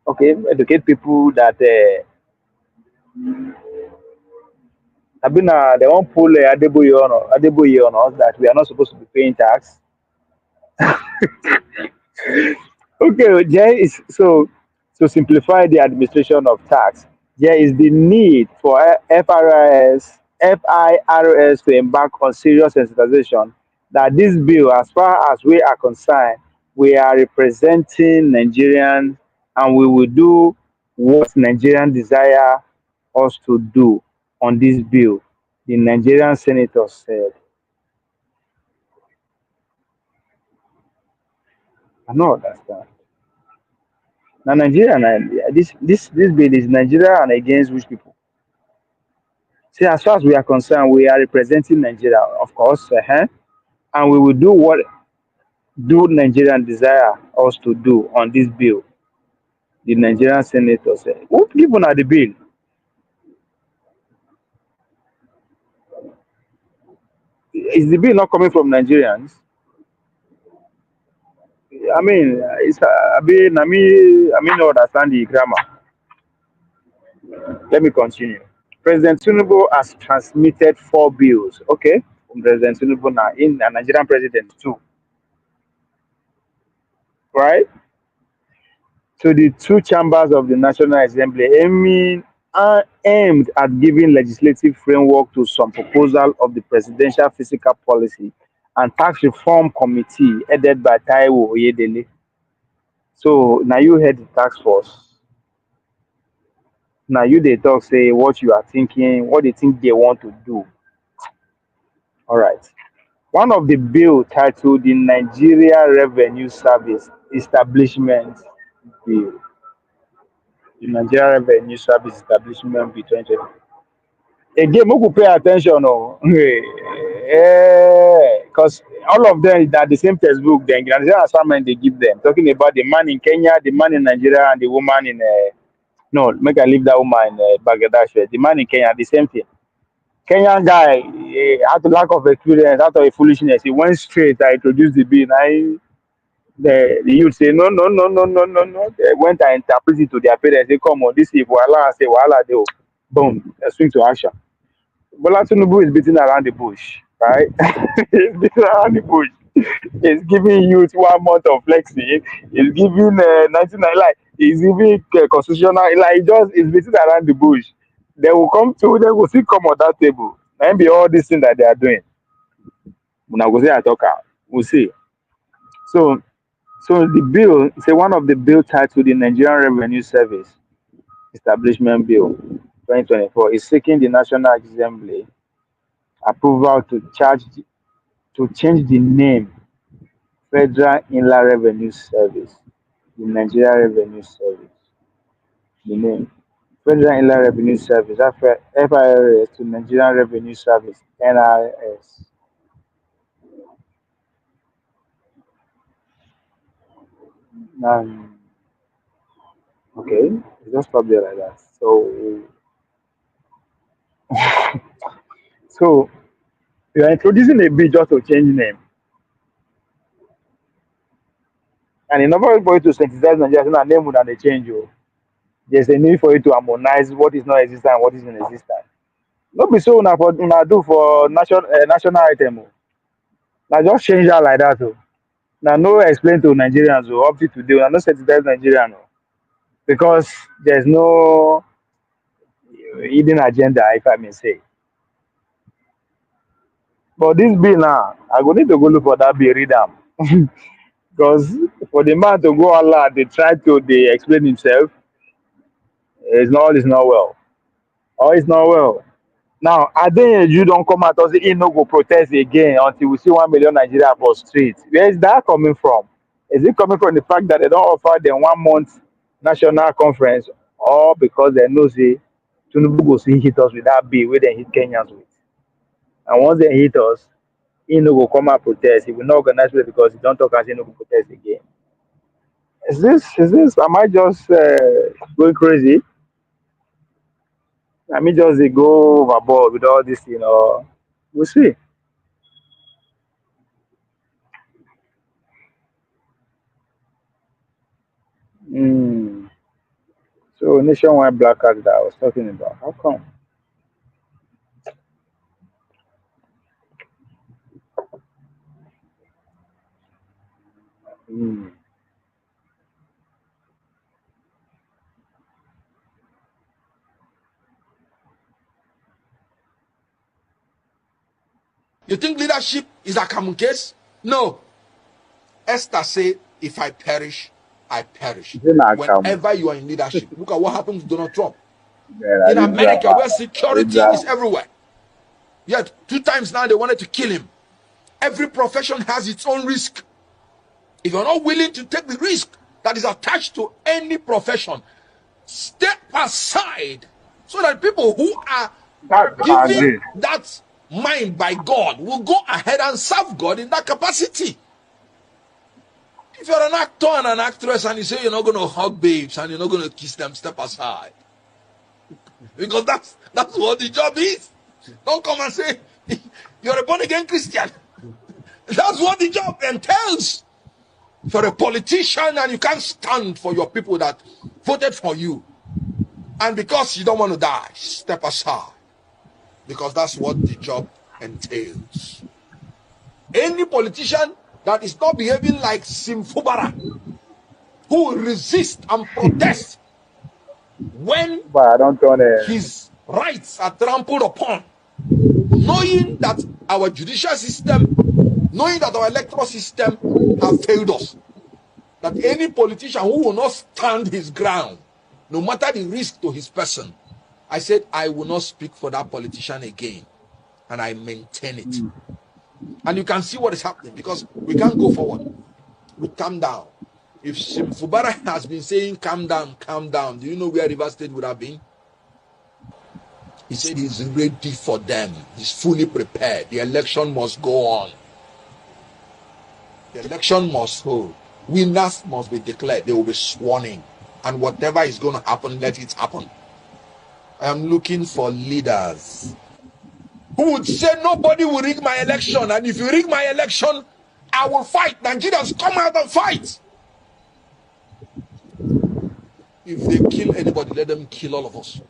Okay, educate people that, I mean, they won't pull Adeboye on us that we are not supposed to be paying tax. Okay, there is to simplify the administration of tax. There is the need for FIRS to embark on serious sensitization that this bill, as far as we are concerned, we are representing Nigerians and we will do what Nigerians desire us to do on this bill. The Nigerian senator said, I don't understand. Now Nigeria, this bill is Nigeria and against which people? See, as far as we are concerned, we are representing Nigeria, of course, and we will do what do Nigerian desire us to do on this bill. The Nigerian senator said, "Who give on the bill? Is the bill not coming from Nigerians? I mean, I mean, not understand the grammar. Let me continue. President Tinubu has transmitted 4 bills. Okay, from President Tinubu now in a Nigerian president too, right? To the two chambers of the National Assembly, aimed at giving legislative framework to some proposal of the Presidential Fiscal Policy and Tax Reform Committee headed by Taiwo Oyedele. So now you head the tax force. Now you they talk say what you are thinking, what they think they want to do. All right. One of the bill titled the Nigeria Revenue Service Establishment Bill. The Nigeria Revenue Service Establishment Bill 2020. Again, we could pay attention, oh, because all of them are the same textbook. The Nigerian assignment they give them, talking about the man in Kenya, the man in Nigeria, and the woman in no, make I leave that woman in Bangladesh. The man in Kenya, the same thing. Kenyan guy, out of lack of experience, out of a foolishness, he went straight. I introduced the bill. The youth say no, no, no, no, no, no, no. They went and interpreted it to their parents. They come on, this is Wala. I say Wala. They boom, swing to action. Bola Tinubu is beating around the bush, right? He's beating around the bush. He's giving youth 1 month of flexing. He's giving 99 like he's giving constitutional like he just is beating around the bush. They will still come on that table. And be all these things that they are doing. Una go say I talk am. We'll see. So so the bill, say one of the bill titled the Nigerian Revenue Service Establishment Bill 2024 is seeking the National Assembly approval to change the name Federal Inland Revenue Service. the Nigerian Revenue Service. The name. Federal Inland Revenue Service, FIRS to Nigerian Revenue Service, NIS. Okay, just stop there like that. So you are introducing a bill just to change name, and in order for you to synthesize Nigeria, so name would they change you. There's a need for you to harmonize what is not existent and what is in existence. Not be so una do for national item. Now just change that like that. Now no explain to Nigerians up to today. Now no synthesize Nigerian because there's no hidden agenda, if I may say. But this bill now, I go need to go look for that bill, read them. Because for the man to go Allah, they try to explain himself. It's not well. Oh, it's not well. Now, I think you don't come out and say he no go protest again until we see 1 million Nigeria for street. Where is that coming from? Is it coming from the fact that they don't offer them 1 month national conference, or because they know say Tinubu go see hit us with that bill where they hit Kenyans with? And once they hit us, he no go come and protest. He will not organize it because he don't talk as he no go protest again. Am I just going crazy? I mean, just they go overboard with all this, We'll see. Mm. So, nationwide blackout that I was talking about, how come? Mm. You think leadership is a common case? No. Esther said, if I perish, I perish. Is it not come? Whenever you are in leadership, look at what happened to Donald Trump. Yeah, In I did America, drama. where security is everywhere. Yet, 2 times now they wanted to kill him. Every profession has its own risk. If you're not willing to take the risk that is attached to any profession, step aside so that people who are That's given agree. that mind by God will go ahead and serve God in that capacity. If you're an actor and an actress and you say you're not going to hug babes and you're not going to kiss them, step aside. Because that's what the job is. Don't come and say you're a born again Christian. That's what the job entails. If you're a politician and you can't stand for your people that voted for you, and because you don't want to die, step aside. Because that's what the job entails. Any politician that is not behaving like Simfubara, who will resist and protest when But I don't turn his rights are trampled upon, knowing that our judicial system, knowing that our electoral system have failed us, that any politician who will not stand his ground, no matter the risk to his person, I said I will not speak for that politician again, and I maintain it. And you can see what is happening because we can't go forward. Look, calm down. If Simfubara has been saying calm down, do you know where River State would have been? He said he's ready for them. He's fully prepared. The election must go on. The election must hold. Winners must be declared. They will be sworn in. And whatever is going to happen, let it happen. I am looking for leaders who would say nobody will rig my election. And if you rig my election, I will fight. Nigerians, come out and fight. If they kill anybody, let them kill all of us.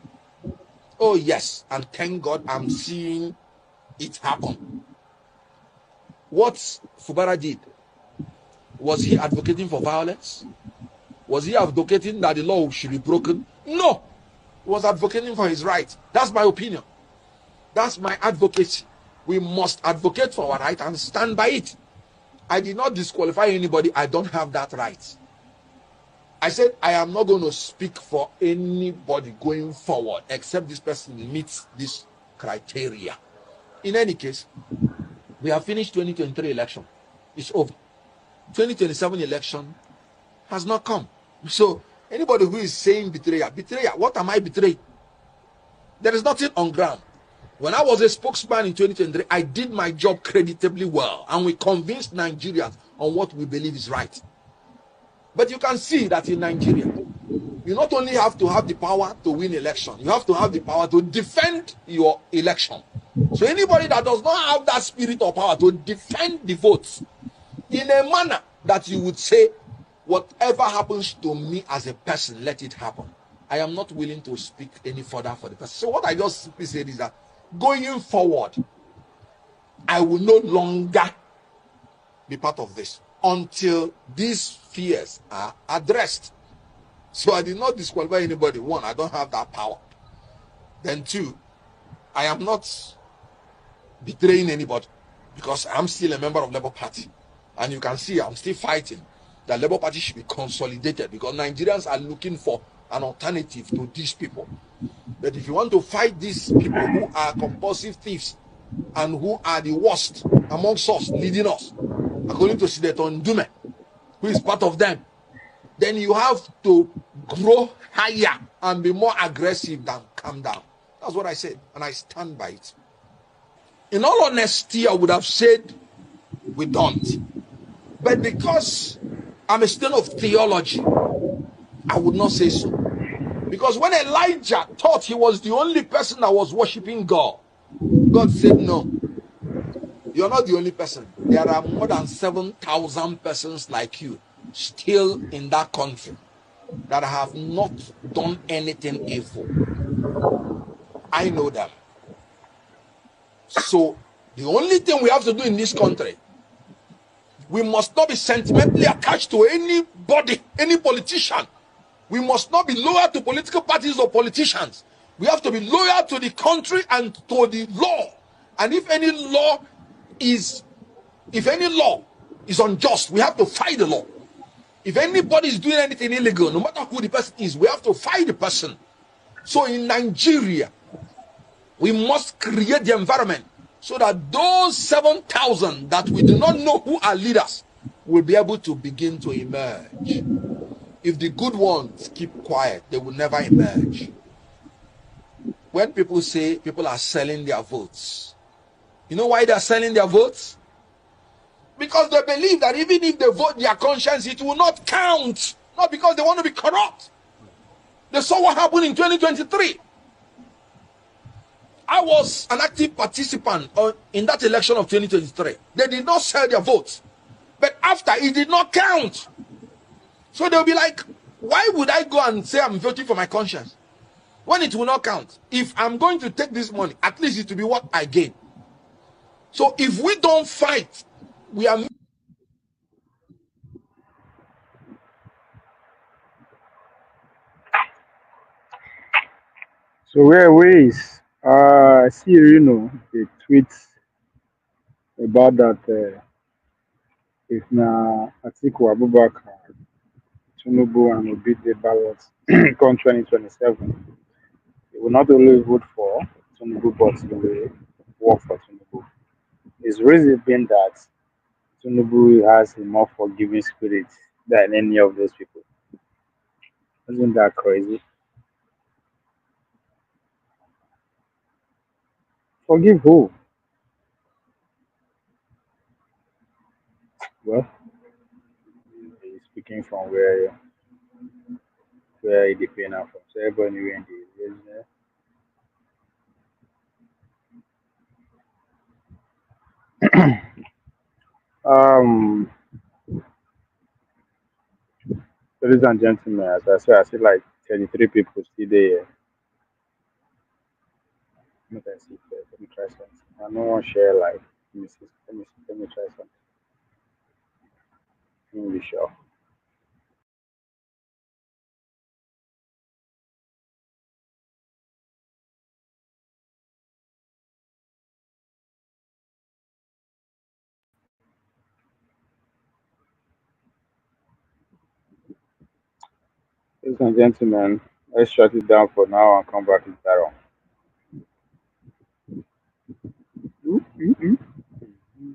Oh, yes. And thank God I'm seeing it happen. What Fubara did, was he advocating for violence? Was he advocating that the law should be broken? No. He was advocating for his rights. That's my opinion. That's my advocacy. We must advocate for our right and stand by it. I did not disqualify anybody. I don't have that right. I said I am not going to speak for anybody going forward except this person meets this criteria. In any case, we have finished 2023 election. It's over. 2027 election has not come. So anybody who is saying betrayal, what am I betraying? There is nothing on ground. When I was a spokesman in 2023, I did my job creditably well, and we convinced Nigerians on what we believe is right. But you can see that in Nigeria, you not only have to have the power to win election, you have to have the power to defend your election. So anybody that does not have that spirit or power to defend the votes in a manner that you would say, whatever happens to me as a person, let it happen, I am not willing to speak any further for the person. So what I just simply said is that going forward, I will no longer be part of this until these fears are addressed. So I did not disqualify anybody. One, I don't have that power. Then two, I am not betraying anybody because I'm still a member of Labour Party. And you can see I'm still fighting. The Labour Party should be consolidated because Nigerians are looking for an alternative to these people. But if you want to fight these people who are compulsive thieves and who are the worst amongst us, leading us, according to Senator Ndume, who is part of them, then you have to grow higher and be more aggressive than calm down. That's what I said, and I stand by it. In all honesty, I would have said we don't. But because I'm a student of theology, I would not say so. Because when Elijah thought he was the only person that was worshiping God, God said, no, you're not the only person. There are more than 7,000 persons like you still in that country that have not done anything evil. I know them. So the only thing we have to do in this country, we must not be sentimentally attached to anybody, any politician. We must not be loyal to political parties or politicians. We have to be loyal to the country and to the law. And if any law is unjust, we have to fight the law. If anybody is doing anything illegal, no matter who the person is, we have to fight the person. So in Nigeria, we must create the environment so that those 7,000 that we do not know who are leaders will be able to begin to emerge. If the good ones keep quiet, they will never emerge. When people say people are selling their votes, you know why they are selling their votes? Because they believe that even if they vote their conscience, it will not count. Not because they want to be corrupt. They saw what happened in 2023. I was an active participant in that election of 2023. They did not sell their votes. But after, it did not count. So they'll be like, why would I go and say I'm voting for my conscience when it will not count? If I'm going to take this money, at least it will be what I gain. So if we don't fight, we are... So where is I see the tweets about that if na Atiku Abubakar, Tinubu and Obi the ballot come 2027, he will not only vote for Tinubu but he will work for Tinubu. His reason being that Tinubu has a more forgiving spirit than any of those people. Isn't that crazy? Forgive who? Well, he's speaking from where he pain out from. So everybody in the ladies and gentlemen, as I said, I see like 33 people still there. Let me see. Let me try something. I don't want to share like. Let me see. Let me try something. Let me be sure. Ladies and gentlemen, let's shut it down for now and come back later on.